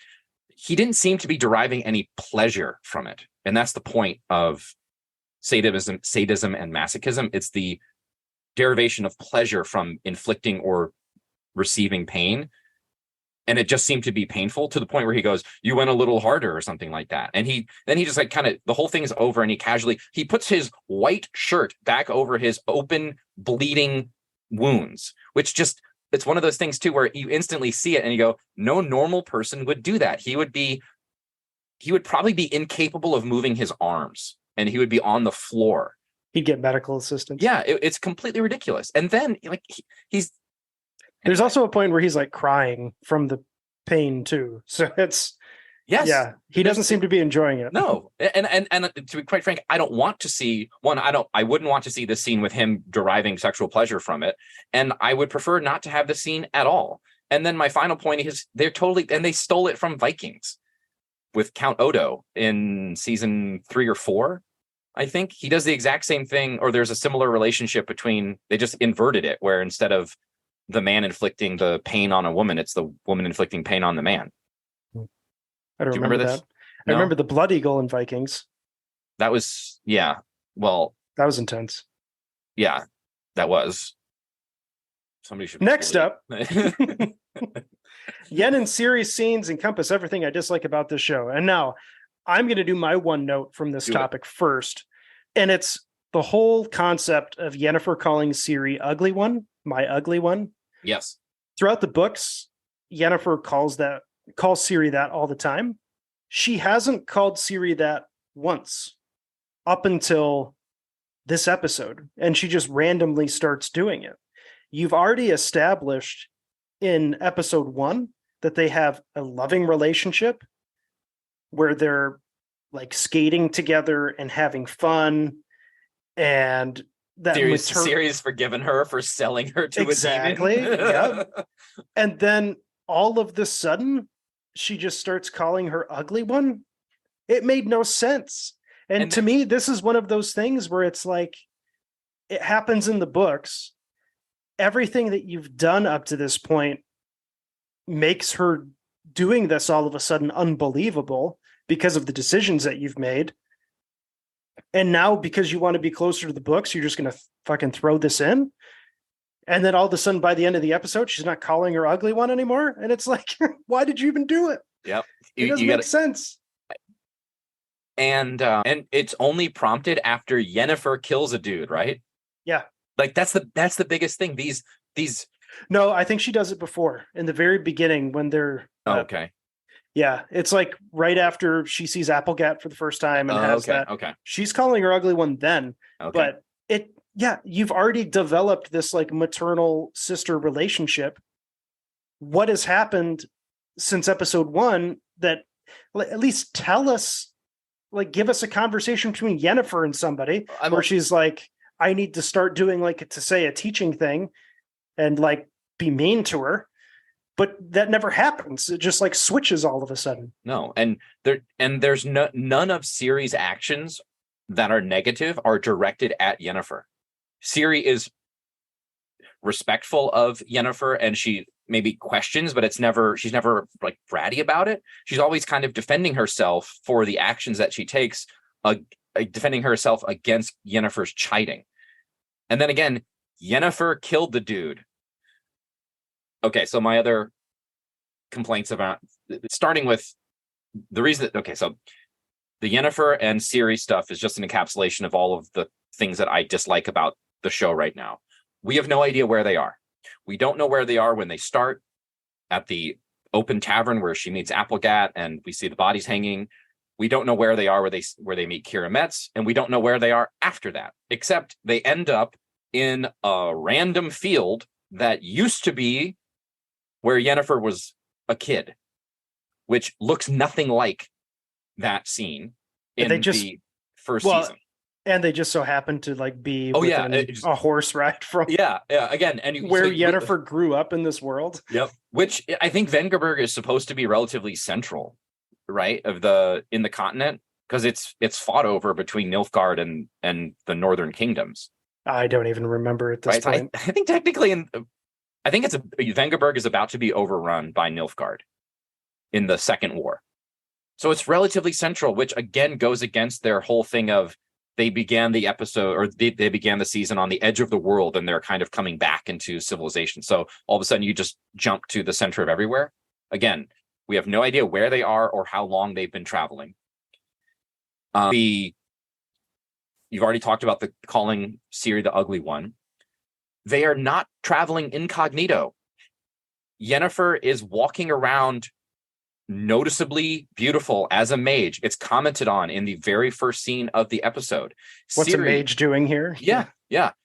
He didn't seem to be deriving any pleasure from it. And that's the point of sadism and masochism. It's the derivation of pleasure from inflicting or receiving pain. And it just seemed to be painful to the point where he goes, you went a little harder or something like that. And then he just like kind of, the whole thing's over, and he puts his white shirt back over his open bleeding wounds, which just, it's one of those things too, where you instantly see it and you go, no normal person would do that. He would probably be incapable of moving his arms, and he would be on the floor. He'd get medical assistance. Yeah. It's completely ridiculous. And then like there's also a point where he's like crying from the pain too. So it's, yes, yeah, he doesn't seem to be enjoying it. No. And to be quite frank, I don't want to see I wouldn't want to see this scene with him deriving sexual pleasure from it. And I would prefer not to have the scene at all. And then my final point is they stole it from Vikings with Count Odo in season 3 or 4. I think he does the exact same thing, or there's a similar relationship between, they just inverted it, where instead of the man inflicting the pain on a woman, it's the woman inflicting pain on the man. I don't remember that. No? I remember the Blood Eagle in Vikings. That was, yeah. Well, that was intense. Yeah, that was. Somebody should. Next up, Yen and Ciri's scenes encompass everything I dislike about this show. And now I'm going to do my one note from this topic first. And it's the whole concept of Yennefer calling Ciri ugly one, my ugly one. Yes. Throughout the books, Yennefer calls Ciri that all the time. She hasn't called Ciri that once up until this episode, and she just randomly starts doing it. You've already established in episode 1 that they have a loving relationship where they're like skating together and having fun, and that Ciri's forgiven her for selling her to exactly. a demon. Yep. And then all of this sudden, she just starts calling her ugly one. It made no sense. And to me, this is one of those things where it's like, it happens in the books. Everything that you've done up to this point makes her doing this all of a sudden unbelievable because of the decisions that you've made. And now, because you want to be closer to the books, you're just going to fucking throw this in. And then all of a sudden, by the end of the episode, she's not calling her ugly one anymore. And it's like, why did you even do it? Yep. It doesn't make sense. And it's only prompted after Yennefer kills a dude, right? Yeah. Like that's the biggest thing. These. No, I think she does it before, in the very beginning when they're. Okay. Yeah, it's like right after she sees Applegat for the first time and has that. Okay. She's calling her ugly one then. Okay. But you've already developed this like maternal sister relationship. What has happened since episode 1 that at least tell us, like, give us a conversation between Yennefer and somebody where she's like, I need to start doing like, to say a teaching thing and like be mean to her. But that never happens. It just like switches all of a sudden. No, and there's none of Ciri's actions that are negative are directed at Yennefer. Ciri is respectful of Yennefer, and she maybe questions, but she's never like bratty about it. She's always kind of defending herself for the actions that she takes, defending herself against Yennefer's chiding. And then again, Yennefer killed the dude. Okay, so my other complaints about, starting with the reason that, so the Yennefer and Ciri stuff is just an encapsulation of all of the things that I dislike about the show right now. We have no idea where they are. We don't know where they are when they start at the open tavern where she meets Applegat and we see the bodies hanging. We don't know where they are where they meet Kira Metz, and we don't know where they are after that, except they end up in a random field that used to be where Yennefer was a kid, which looks nothing like that scene in the first season. And they just so happen to like be a horse ride from again, and where Yennefer grew up in this world. Yep. Which I think Vengerberg is supposed to be relatively central, right? In the continent, because it's fought over between Nilfgaard and the northern kingdoms. I don't even remember at this right? point. I think technically, I think Vengerberg is about to be overrun by Nilfgaard in the Second War. So it's relatively central, which again goes against their whole thing of they began the episode or they began the season on the edge of the world and they're kind of coming back into civilization. So all of a sudden you just jump to the center of everywhere. Again, we have no idea where they are or how long they've been traveling. You've already talked about the calling Ciri the ugly one. They are not traveling incognito. Yennefer is walking around noticeably beautiful as a mage. It's commented on in the very first scene of the episode. What's a mage doing here? Yeah.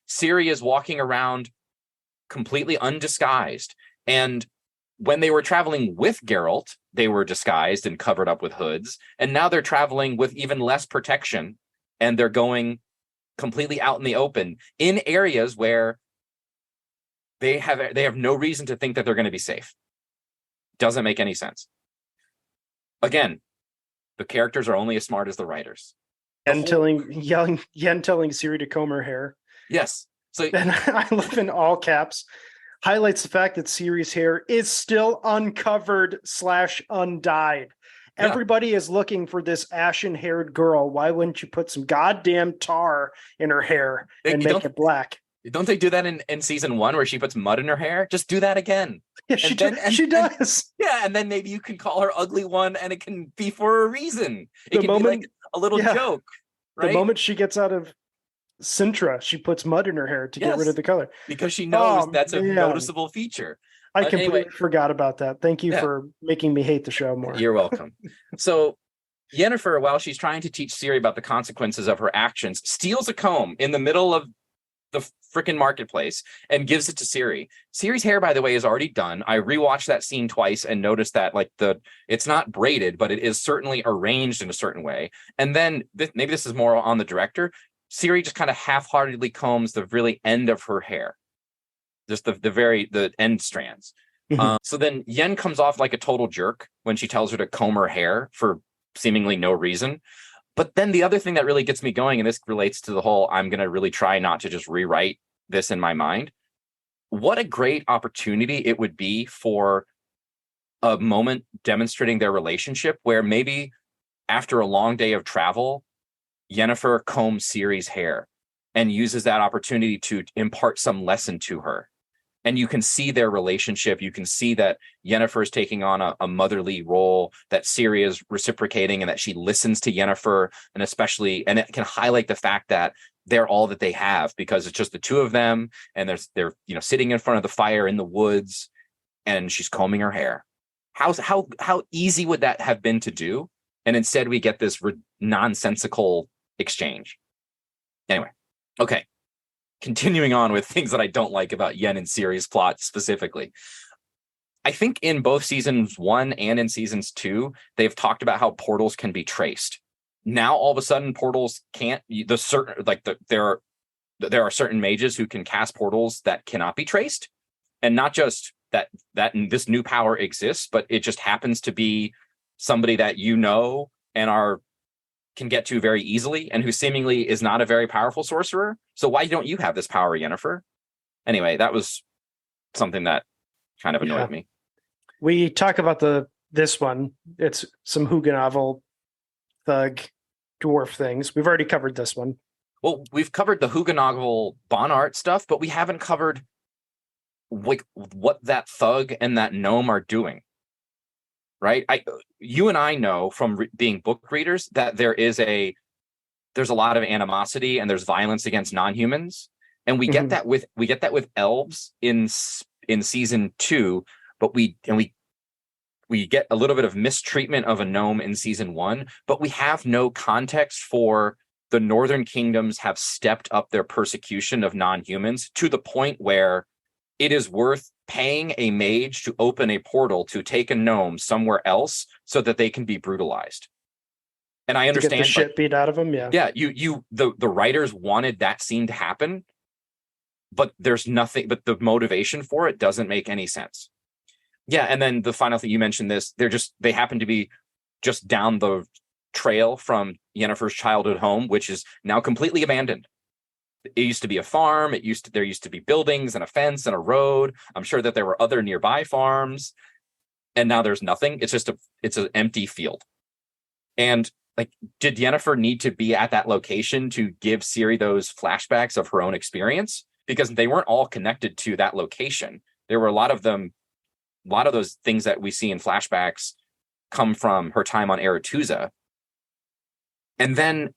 Ciri is walking around completely undisguised. And when they were traveling with Geralt, they were disguised and covered up with hoods. And now they're traveling with even less protection. And they're going completely out in the open in areas where they have no reason to think that they're going to be safe. Doesn't make any sense. Again, the characters are only as smart as the writers. Yen telling Ciri to comb her hair. Yes. So and I love in all caps, highlights the fact that Ciri's hair is still uncovered / undyed. Yeah. Everybody is looking for this ashen-haired girl. Why wouldn't you put some goddamn tar in her hair and make it black? Don't they do that in season 1 where she puts mud in her hair? Just do that again. Yeah, she does. And then maybe you can call her ugly one and it can be for a reason. It can be like a little joke. Right? The moment she gets out of Sintra, she puts mud in her hair to get rid of the color. Because she knows that's a noticeable feature. I completely forgot about that. Thank you for making me hate the show more. You're welcome. So Yennefer, while she's trying to teach Ciri about the consequences of her actions, steals a comb in the middle of the freaking marketplace and gives it to Ciri. Ciri's hair, by the way, is already done. I rewatched that scene twice and noticed that it's not braided, but it is certainly arranged in a certain way. And then maybe this is more on the director. Ciri just kind of half-heartedly combs the really end of her hair, just the end strands. Mm-hmm. So then Yen comes off like a total jerk when she tells her to comb her hair for seemingly no reason. But then the other thing that really gets me going, and this relates to the whole, I'm going to really try not to just rewrite this in my mind. What a great opportunity it would be for a moment demonstrating their relationship where maybe after a long day of travel, Yennefer combs Ciri's hair and uses that opportunity to impart some lesson to her. And you can see their relationship. You can see that Yennefer is taking on a motherly role, that Ciri is reciprocating, and that she listens to Yennefer, and it can highlight the fact that they're all that they have because it's just the two of them, and they're sitting in front of the fire in the woods, and she's combing her hair. How easy would that have been to do? And instead, we get this nonsensical exchange. Anyway, okay. Continuing on with things that I don't like about Yen and Ciri's plot specifically. I think in both seasons 1 and in seasons 2, they've talked about how portals can be traced. Now, all of a sudden, portals can't. There are certain mages who can cast portals that cannot be traced, and not just that this new power exists, but it just happens to be somebody that and can get to very easily, and who seemingly is not a very powerful sorcerer. So why don't you have this power, Yennefer? Anyway, that was something that kind of annoyed me. We talk about this one. It's some Huguenot thug dwarf things. We've already covered this one. Well, we've covered the Huguenot Bonnart stuff, but we haven't covered what that thug and that gnome are doing. Right? You and I know from being book readers that there's a lot of animosity and there's violence against non-humans, and we get that with elves in season 2, but we get a little bit of mistreatment of a gnome in season 1, but we have no context for the Northern Kingdoms have stepped up their persecution of non-humans to the point where it is worth paying a mage to open a portal to take a gnome somewhere else so that they can be brutalized. And I understand to get the shit beat out of them. Yeah. Yeah. The writers wanted that scene to happen, but there's nothing, but the motivation for it doesn't make any sense. Yeah. And then the final thing, you mentioned this, they happen to be just down the trail from Yennefer's childhood home, which is now completely abandoned. it used to be a farm. There used to be buildings and a fence and a road. I'm sure that there were other nearby farms, and now there's nothing. It's an empty field. And like, did Yennefer need to be at that location to give Ciri those flashbacks of her own experience? Because they weren't all connected to that location. There were a lot of those things that we see in flashbacks come from her time on Aretuza. And then,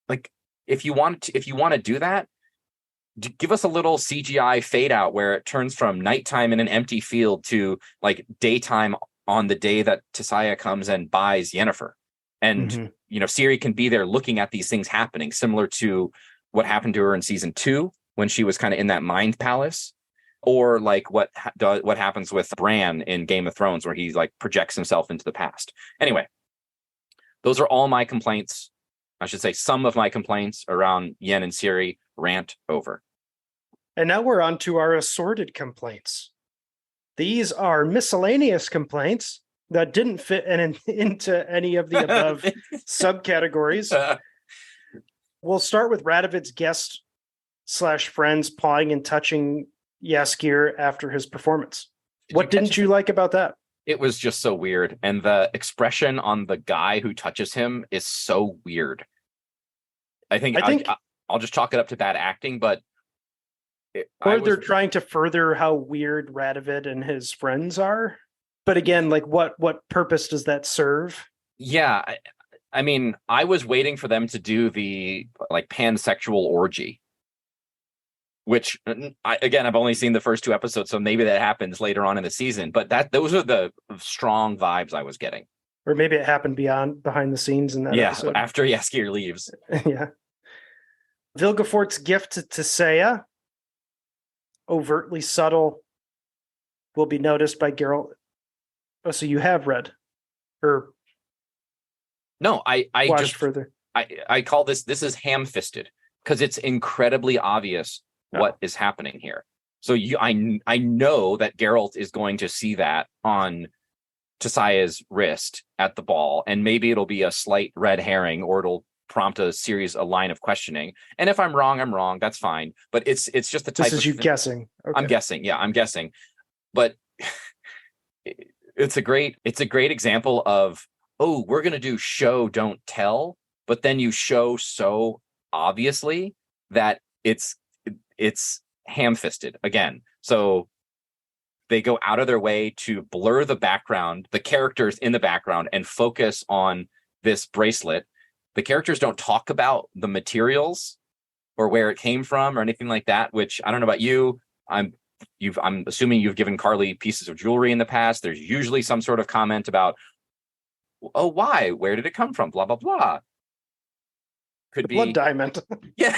like, if you want to do that, give us a little CGI fade out where it turns from nighttime in an empty field to like daytime on the day that Tissaia comes and buys Yennefer. And, Ciri can be there looking at these things happening, similar to what happened to her in season 2 when she was kind of in that mind palace, or like what happens with Bran in Game of Thrones, where he like projects himself into the past. Anyway, those are all my complaints. I should say some of my complaints around Yen and Ciri. Rant over. And now we're on to our assorted complaints. These are miscellaneous complaints that didn't fit into any of the above subcategories. We'll start with Radovid's guest / friends pawing and touching Jaskier after his performance. What didn't you like about that? It was just so weird. And the expression on the guy who touches him is so weird. I think I'll just chalk it up to bad acting, but they're trying to further how weird Radovid and his friends are. But again, like what purpose does that serve? Yeah, I mean, I was waiting for them to do the like pansexual orgy, which I've only seen the first 2 episodes, so maybe that happens later on in the season. But those are the strong vibes I was getting. Or maybe it happened behind the scenes in that episode. After Jaskier leaves. Yeah. Vilgefort's gift to Tissaia, overtly subtle, will be noticed by Geralt. Oh, so you have read, or no? I watched just further. I call this is ham-fisted because it's incredibly obvious what is happening here. So I know that Geralt is going to see that on Tissaia's wrist at the ball, and maybe it'll be a slight red herring, or it'll prompt a line of questioning. And if I'm wrong, I'm wrong. That's fine. But it's just the type this is you guessing. Okay. I'm guessing. Yeah, I'm guessing. But it's a great example of, oh, we're gonna do show, don't tell, but then you show so obviously that it's ham-fisted again. So they go out of their way to blur the background, the characters in the background, and focus on this bracelet. The characters don't talk about the materials or where it came from or anything like that, which I don't know about you. I'm assuming you've given Carly pieces of jewelry in the past. There's usually some sort of comment about, oh, why? Where did it come from? Blah, blah, blah. Could be blood diamond. Yeah,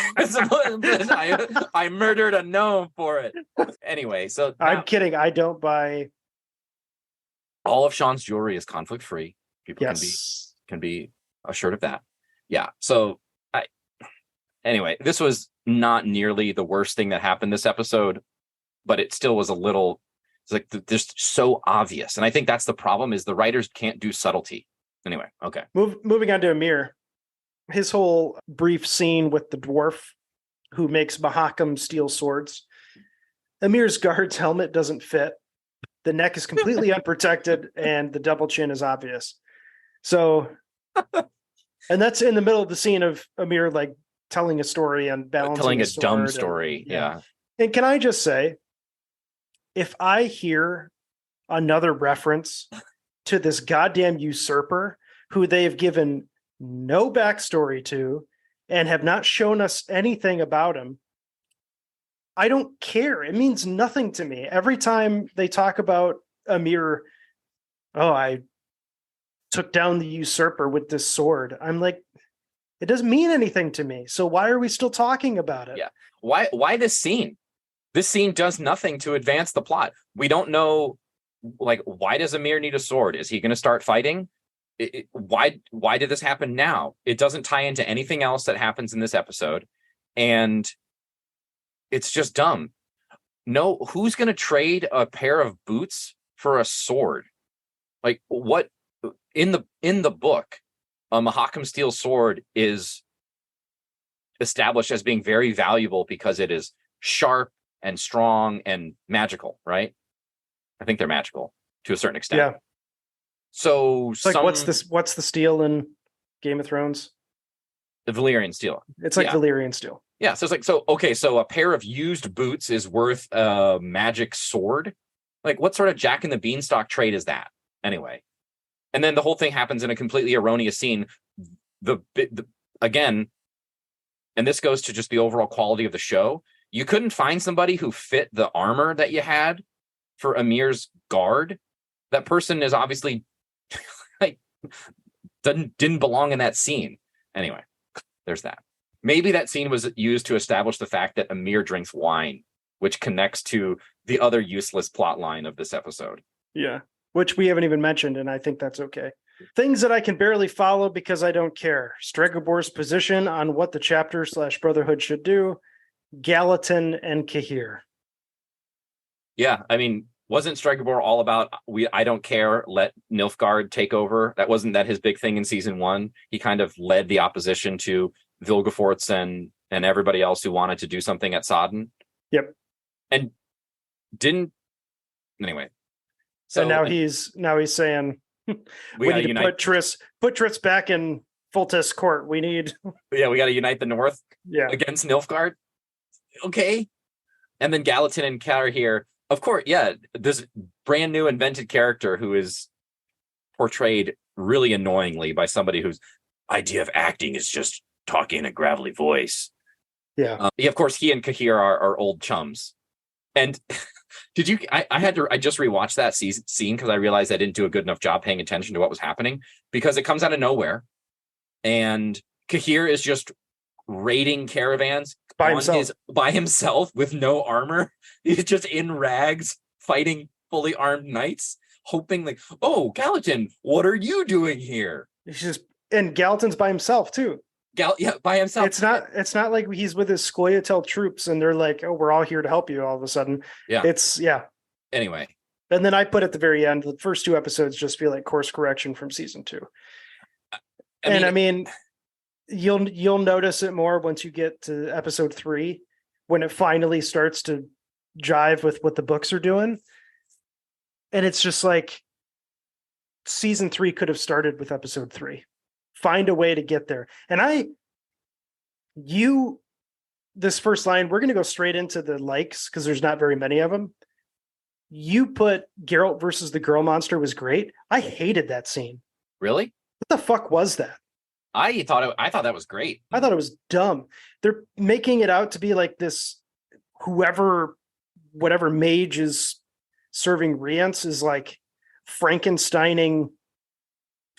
I murdered a gnome for it. Anyway, so I'm kidding. I don't buy. All of Sean's jewelry is conflict free. People can be assured of that. Yeah. So anyway, this was not nearly the worst thing that happened this episode, but it still was it's like just so obvious. And I think that's the problem, is the writers can't do subtlety. Anyway, okay. Moving on to Emir. His whole brief scene with the dwarf who makes Mahakam steel swords. Emir's guard's helmet doesn't fit. The neck is completely unprotected, and the double chin is obvious. So, and that's in the middle of the scene of Emir like telling a story and balancing telling a dumb and, story. Yeah. And can I just say, if I hear another reference to this goddamn usurper who they have given no backstory to and have not shown us anything about him, I don't care. It means nothing to me. Every time they talk about Emir, I took down the usurper with this sword, I'm like, it doesn't mean anything to me. So why are we still talking about it? Yeah. Why this scene? This scene does nothing to advance the plot. We don't know, like, why does Emir need a sword? Is he going to start fighting? Why did this happen now? It doesn't tie into anything else that happens in this episode, and it's just dumb. No, who's going to trade a pair of boots for a sword? Like, what in the book, a Mahakam steel sword is established as being very valuable because it is sharp and strong and magical, right? I think they're magical to a certain extent. Yeah. So it's like what's the steel in Game of Thrones? The Valyrian steel. It's like Valyrian steel. Yeah. So it's like, so a pair of used boots is worth a magic sword. Like, what sort of Jack and the Beanstalk trade is that? Anyway. And then the whole thing happens in a completely erroneous scene. Again, and this goes to just the overall quality of the show. You couldn't find somebody who fit the armor that you had for Amir's guard. That person is obviously like didn't belong in that scene. Anyway, there's that. Maybe that scene was used to establish the fact that Amir drinks wine, which connects to the other useless plot line of this episode. Yeah, which we haven't even mentioned, and I think that's okay. Things that I can barely follow because I don't care. Stregobor's position on what the chapter/brotherhood should do. Gallatin and Cahir. Yeah, I mean, wasn't Stregobor all about I don't care, let Nilfgaard take over? Wasn't that his big thing in season 1? He kind of led the opposition to Vilgefortz and everybody else who wanted to do something at Sodden. Yep. And didn't anyway. So now he's saying we need to put Triss back in Foltest Court. We need we got to unite the North against Nilfgaard. Okay. And then Gallatin and Cahir, of course, this brand new invented character who is portrayed really annoyingly by somebody whose idea of acting is just talking in a gravelly voice. Yeah. Of course, he and Cahir are old chums. And did you? I just rewatched that scene because I realized I didn't do a good enough job paying attention to what was happening, because it comes out of nowhere, and Cahir is just raiding caravans by himself with no armor. He's just in rags fighting fully armed knights, hoping like, oh, Gallatin, what are you doing here? And Gallatin's by himself too. By himself. It's not like he's with his Scoia'tael troops and they're like, oh, we're all here to help you all of a sudden. Anyway. And then I put at the very end, the first 2 episodes just feel like course correction from season 2. I mean, you'll notice it more once you get to episode 3, when it finally starts to jive with what the books are doing. And it's just like season 3 could have started with episode 3. Find a way to get there. And this first line, we're going to go straight into the likes because there's not very many of them. You put Geralt versus the girl monster was great. I hated that scene. Really? What the fuck was that? I thought that was great. I thought it was dumb. They're making it out to be like this, whatever mage is serving Rience is like Frankensteining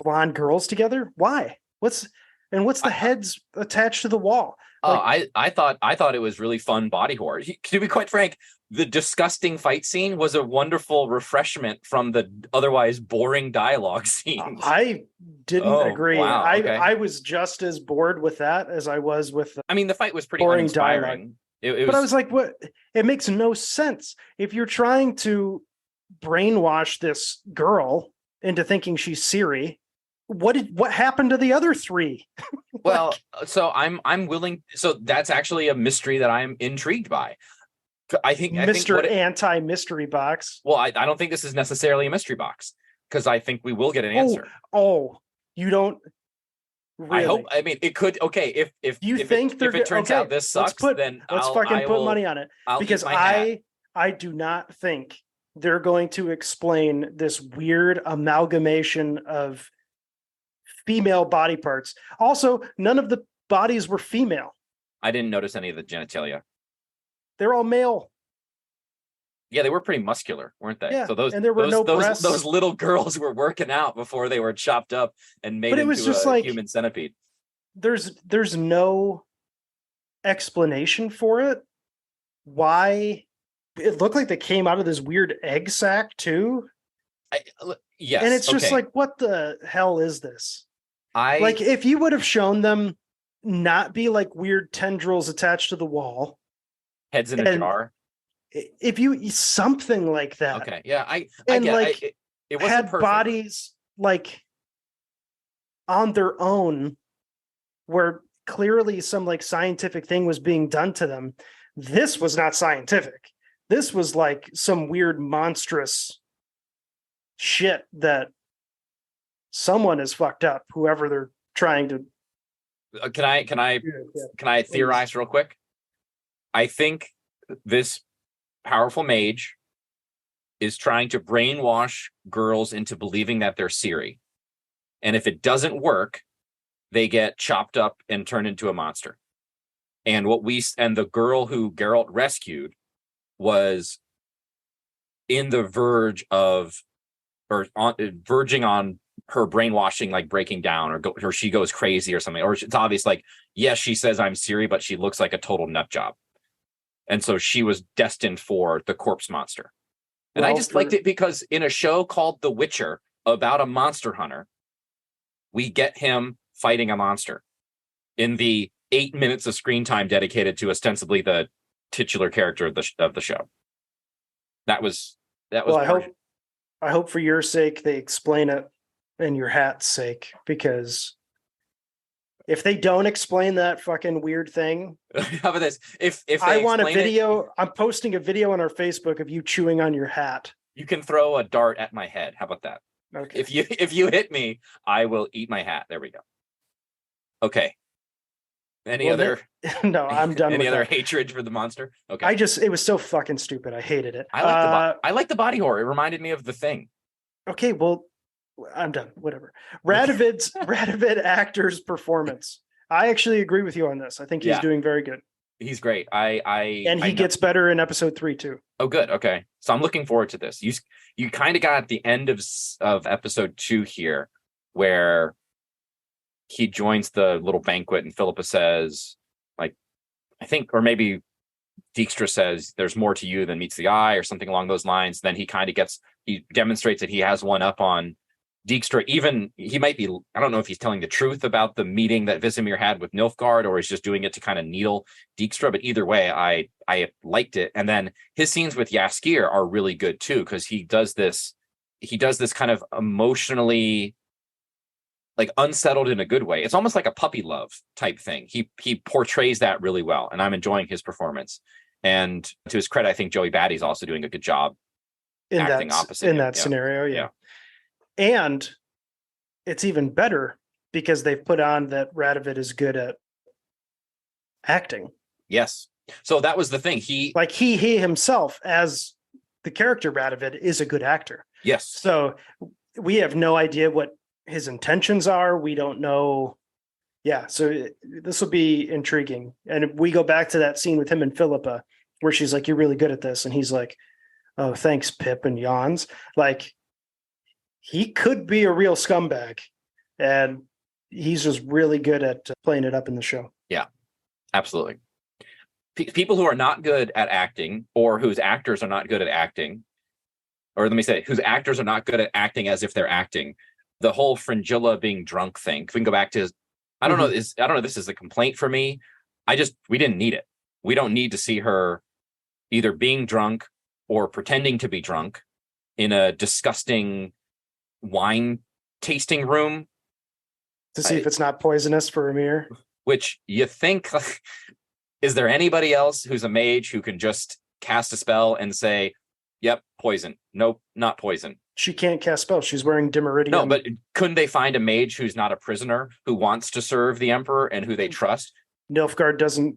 blonde girls together. Why? What's the heads attached to the wall? I thought it was really fun body horror. To be quite frank, the disgusting fight scene was a wonderful refreshment from the otherwise boring dialogue scenes. I didn't agree. Wow, okay. I was just as bored with that as I was with the fight was pretty boring uninspiring. But I was like, what? It makes no sense. If you're trying to brainwash this girl into thinking she's Ciri, what happened to the other 3? Well, so I'm willing. So that's actually a mystery that I'm intrigued by. I think anti-mystery box. Well, I don't think this is necessarily a mystery box, because I think we will get an answer. Oh, you don't. Really? I hope. I mean, it could. Okay, if it turns out this sucks, then let's put money on it. Because I do not think they're going to explain this weird amalgamation of female body parts. Also, none of the bodies were female. I didn't notice any of the genitalia. They're all male. Yeah, they were pretty muscular, weren't they? Yeah, so those and there were no breasts. Those little girls were working out before they were chopped up and made into a human centipede. There's no explanation for it. Why? It looked like they came out of this weird egg sac too. Yes, and it's just like, what the hell is this? Like, if you would have shown them not be like weird tendrils attached to the wall, heads in a jar. If you something like that, okay, yeah, I get like it wasn't had perfect. Bodies like on their own, where clearly some like scientific thing was being done to them. This was not scientific. This was like some weird monstrous shit that someone is fucked up, whoever they're trying to. Can I theorize real quick? I think this powerful mage is trying to brainwash girls into believing that they're Ciri. And if it doesn't work, they get chopped up and turned into a monster. And the girl who Geralt rescued was in the verging on her brainwashing, like breaking down, or she goes crazy or something. Or it's obvious, like, yes, she says I'm Ciri, but she looks like a total nut job. And so she was destined for the corpse monster. And I just liked it because in a show called The Witcher about a monster hunter, we get him fighting a monster in the 8 minutes of screen time dedicated to ostensibly the titular character of the show. That was. Well, I hope for your sake they explain it, and your hat's sake, because if they don't explain that fucking weird thing, how about this? If I want a video, I'm posting a video on our Facebook of you chewing on your hat. You can throw a dart at my head. How about that? Okay. If you hit me, I will eat my hat. There we go. Okay. No, I'm done. Any other hatred for the monster? Okay. It was so fucking stupid. I hated it. I like the body horror. It reminded me of The Thing. Okay, well, I'm done. Whatever. Radovid actor's performance. I actually agree with you on this. I think he's doing very good. He's great. He gets better in episode 3 too. Oh, good. Okay, so I'm looking forward to this. You kind of got at the end of episode 2 here, where he joins the little banquet, and Philippa says, like, I think, or maybe Dijkstra says, "There's more to you than meets the eye," or something along those lines. Then he demonstrates that he has one up on Dijkstra. Even he might be, I don't know if he's telling the truth about the meeting that Vizimir had with Nilfgaard, or he's just doing it to kind of needle Dijkstra. But either way, I liked it. And then his scenes with Jaskier are really good too, because he does this kind of emotionally, like, unsettled in a good way. It's almost like a puppy love type thing. He portrays that really well, and I'm enjoying his performance. And to his credit, I think Joey Batty's also doing a good job acting opposite in that scenario. Yeah. And it's even better because they've put on that Radovid is good at acting. Yes. So that was the thing. He himself, as the character Radovid, is a good actor. Yes. So we have no idea what his intentions are. We don't know. Yeah. So this will be intriguing. And we go back to that scene with him and Philippa, where she's like, "You're really good at this." And he's like, "Oh, thanks, Pip," and yawns. Like, he could be a real scumbag, and he's just really good at playing it up in the show. Yeah, absolutely. People who are not good at acting, or whose actors are not good at acting, or let me say, whose actors are not good at acting as if they're acting. The whole Fringilla being drunk thing. We can go back to I don't know. This is a complaint for me. We didn't need it. We don't need to see her either being drunk or pretending to be drunk in a disgusting wine tasting room to see if it's not poisonous for Emir. Which you think, is there anybody else who's a mage who can just cast a spell and say, "Yep, poison"? Nope, not poison. She can't cast spells. She's wearing Dimeridium. No, but couldn't they find a mage who's not a prisoner, who wants to serve the Emperor and who they trust? Nilfgaard doesn't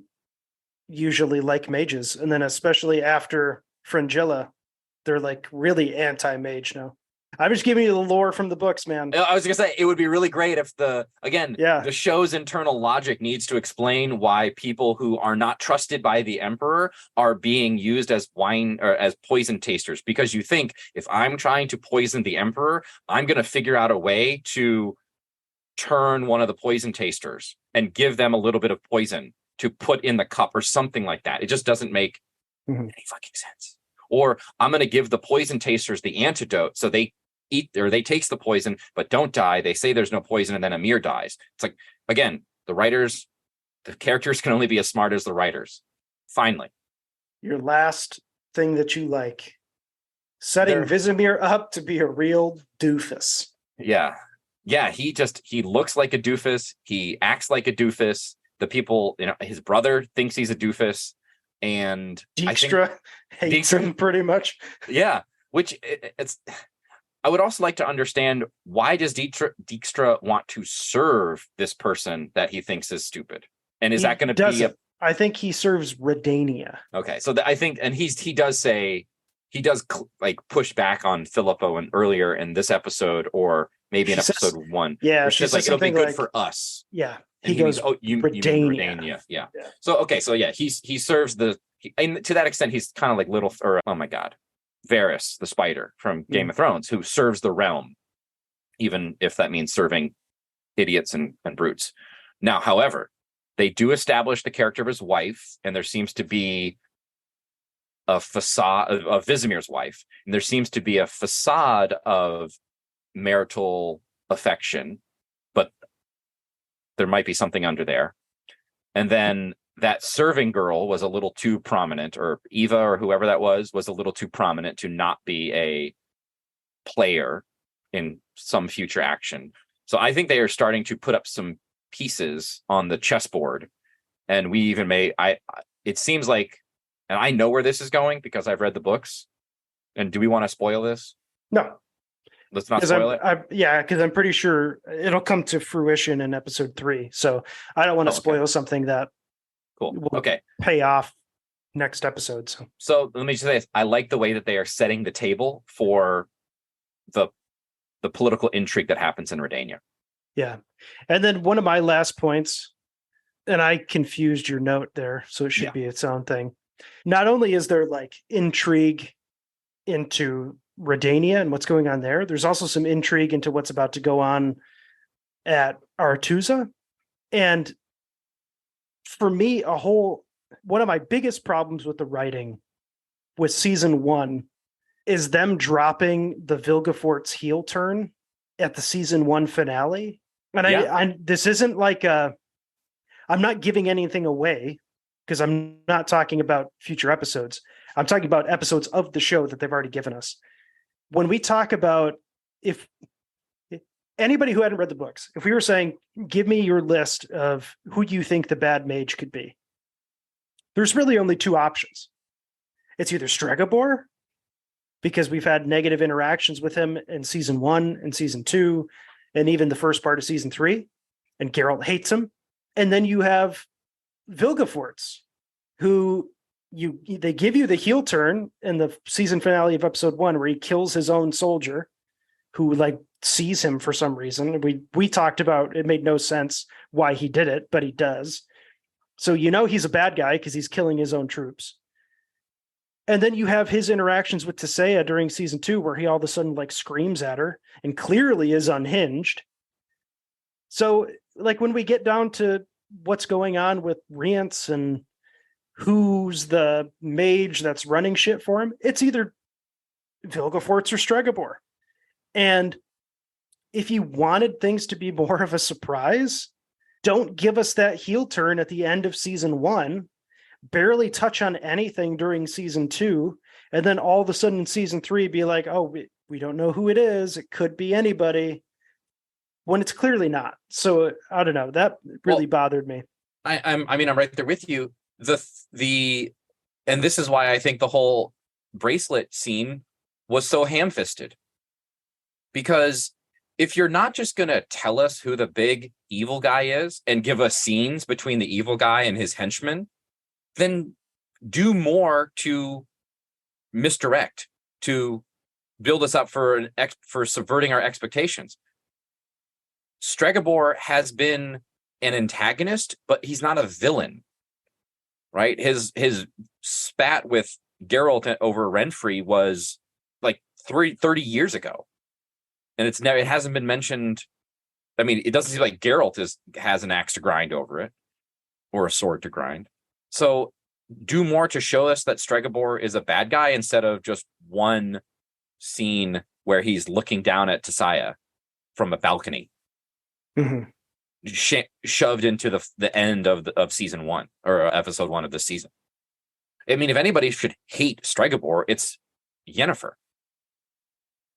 usually like mages, and then especially after Fringilla, they're like really anti-mage now. I'm just giving you the lore from the books, man. I was gonna say, it would be really great if the show's internal logic needs to explain why people who are not trusted by the Emperor are being used as wine or as poison tasters. Because you think, if I'm trying to poison the Emperor, I'm gonna figure out a way to turn one of the poison tasters and give them a little bit of poison to put in the cup or something like that. It just doesn't make any fucking sense. Or I'm going to give the poison tasters the antidote so they eat or they taste the poison but don't die. They say there's no poison, and then Emir dies. It's like, again, the characters can only be as smart as the writers. Finally. Your last thing that you like. Setting Vizimir up to be a real doofus. Yeah. Yeah, he looks like a doofus. He acts like a doofus. the people, his brother thinks he's a doofus, and Dijkstra hates him pretty much. Yeah, which it's. I would also like to understand, why does Dijkstra want to serve this person that he thinks is stupid? And is that going to be I think he serves Redania. Okay, so I think, and he does like push back on Filippo and earlier in this episode, or maybe in episode 1. Yeah, she says like, it'll be good for us. Yeah, he goes, oh, you mean Redania? Yeah. So okay, so yeah, he serves and to that extent, he's kind of like oh my god, Varys the spider from Game of Thrones, who serves the realm, even if that means serving idiots and brutes. Now, however, they do establish the character of his wife, and there seems to be a facade of Vizimir's wife, and there seems to be a facade of marital affection, but there might be something under there. And then that serving girl was a little too prominent, or Eva, or whoever that was a little too prominent to not be a player in some future action. So I think they are starting to put up some pieces on the chessboard, and we even it seems like, and I know where this is going because I've read the books. And do we want to spoil this? No, let's not spoil it. Because I'm pretty sure it'll come to fruition in episode 3. So I don't want to spoil something that will pay off next episode. So let me just say this. I like the way that they are setting the table for the political intrigue that happens in Redania. Yeah. And then one of my last points, and I confused your note there, so it should be its own thing. Not only is there like intrigue into Redania and what's going on there, there's also some intrigue into what's about to go on at Artusa. And for me, one of my biggest problems with the writing with season 1 is them dropping the Vilgefortz heel turn at the season 1 finale. And this isn't like I'm not giving anything away, because I'm not talking about future episodes. I'm talking about episodes of the show that they've already given us. When we talk about, if anybody who hadn't read the books, if we were saying, give me your list of who you think the bad mage could be, there's really only 2 options. It's either Stregobor, because we've had negative interactions with him in season 1 and season 2, and even the first part of season 3, and Geralt hates him. And then you have Vilgefortz, who they give you the heel turn in the season finale of episode 1, where he kills his own soldier who like sees him for some reason. We talked about, it made no sense why he did it, but he does. So he's a bad guy because he's killing his own troops. And then you have his interactions with Tissaia during season 2, where he all of a sudden like screams at her and clearly is unhinged. So like when we get down to what's going on with Rience and who's the mage that's running shit for him, it's either Vilgefortz or Stregobor. And if you wanted things to be more of a surprise, don't give us that heel turn at the end of season 1, barely touch on anything during season 2, and then all of a sudden in season 3 be like, oh, we don't know who it is, it could be anybody, when it's clearly not. So I don't know, that really bothered me. I'm right there with you. And this is why I think the whole bracelet scene was so ham-fisted, because if you're not just going to tell us who the big evil guy is and give us scenes between the evil guy and his henchmen, then do more to misdirect, to build us up for subverting our expectations. Stregobor has been an antagonist, but he's not a villain, right? His spat with Geralt over Renfrey was like 30 years ago, and it hasn't been mentioned. I mean, it doesn't seem like Geralt has an axe to grind over it, or a sword to grind. So do more to show us that Stregobor is a bad guy, instead of just one scene where he's looking down at Tissaia from a balcony. Mm-hmm. Shoved into the end of season 1, or episode 1 of this season. I mean, if anybody should hate Stregobor, it's Yennefer,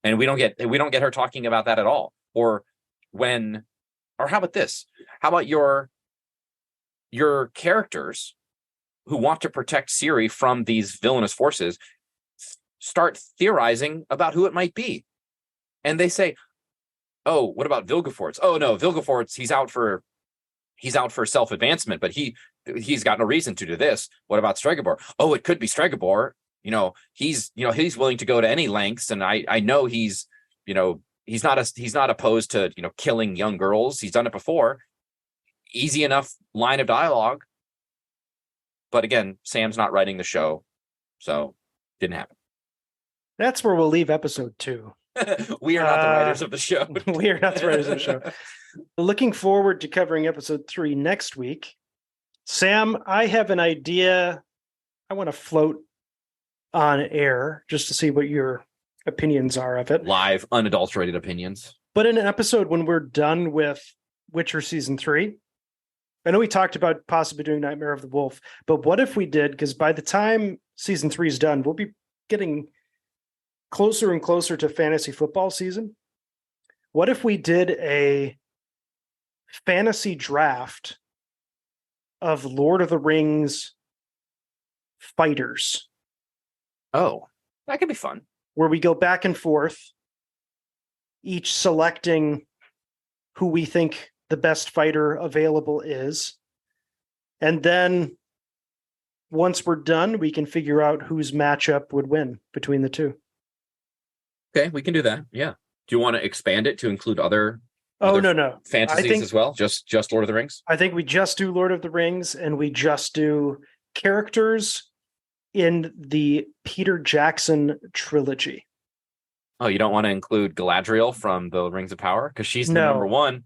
and we don't get her talking about that at all. Or how about this? How about your your characters who want to protect Ciri from these villainous forces start theorizing about who it might be. And they say, oh, what about Vilgefortz? Oh no, Vilgefortz, he's out for self-advancement, but he's got no reason to do this. What about Stregobor? Oh, it could be Stregobor. He's willing to go to any lengths, and I know he's not opposed to killing young girls. He's done it before. Easy enough line of dialogue. But again, Sam's not writing the show, so didn't happen. That's where we'll leave episode 2. We are not the writers of the show. We are not the writers of the show. Looking forward to covering episode 3 next week. Sam, I have an idea I want to float on air just to see what your opinions are of it. Live, unadulterated opinions. But in an episode when we're done with Witcher Season 3, I know we talked about possibly doing Nightmare of the Wolf, but what if we did, because by the time Season 3 is done, we'll be getting closer and closer to fantasy football season. What if we did a fantasy draft of Lord of the Rings fighters? Oh, that could be fun. Where we go back and forth, each selecting who we think the best fighter available is. And then once we're done, we can figure out whose matchup would win between the two. Okay, we can do that. Yeah. Do you want to expand it to include other no. fantasies as well? Just Lord of the Rings? I think we just do Lord of the Rings, and we just do characters in the Peter Jackson trilogy. Oh, you don't want to include Galadriel from the Rings of Power? Because she's the number one.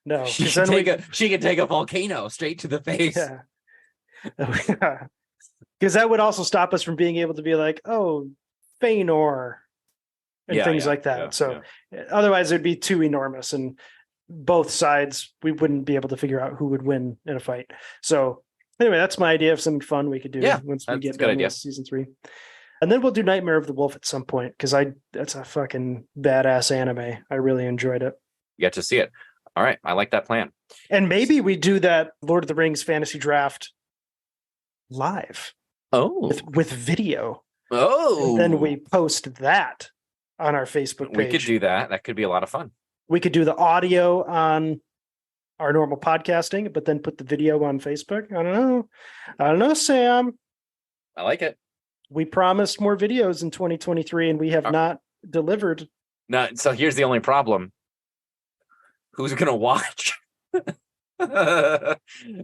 No. She can take a volcano straight to the face. Yeah. Because that would also stop us from being able to be like, oh, Feanor and things like that. Otherwise it'd be too enormous, and both sides, we wouldn't be able to figure out who would win in a fight. So anyway, that's my idea of something fun we could do once we get done with Season 3. And then we'll do Nightmare of the Wolf at some point, because that's a fucking badass anime. I really enjoyed it. You get to see it. All right. I like that plan. And maybe we do that Lord of the Rings fantasy draft live. Oh. With video. Oh. And then we post that on our Facebook page. We could do that. That could be a lot of fun. We could do the audio on our normal podcasting, but then put the video on Facebook. I don't know, Sam. I like it. We promised more videos in 2023, and we have not delivered. No, so here's the only problem. Who's going to watch?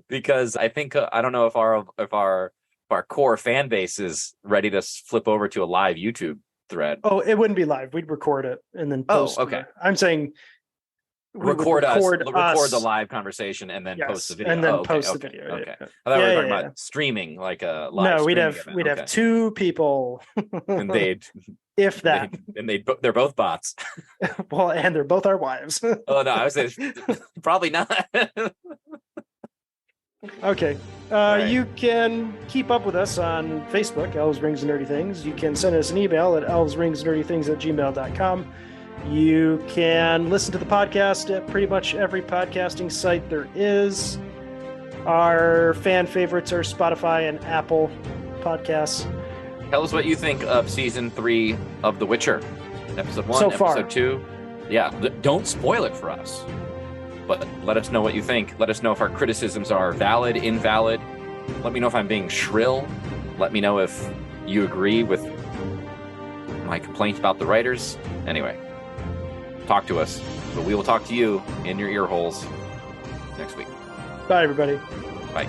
Because I think I don't know if our core fan base is ready to flip over to a live YouTube thread. Oh, it wouldn't be live. We'd record it and then post. Oh, okay. I'm saying record the live conversation and then post the video. And then post the video. Okay. I thought we were talking about streaming, like a live. No, we'd have 2 people. And if that. They're both bots. Well, and they're both our wives. Oh no, I would say probably not. Okay. Right. You can keep up with us on Facebook, Elves, Rings, and Nerdy Things. You can send us an email at elvesringsnerdythings@gmail.com. You can listen to the podcast at pretty much every podcasting site there is. Our fan favorites are Spotify and Apple podcasts. Tell us what you think of Season 3 of The Witcher. Episode 1, so far. Episode 2. Yeah, don't spoil it for us. But let us know what you think. Let us know if our criticisms are valid, invalid. Let me know if I'm being shrill. Let me know if you agree with my complaint about the writers. Anyway, talk to us. But we will talk to you in your ear holes next week. Bye, everybody. Bye.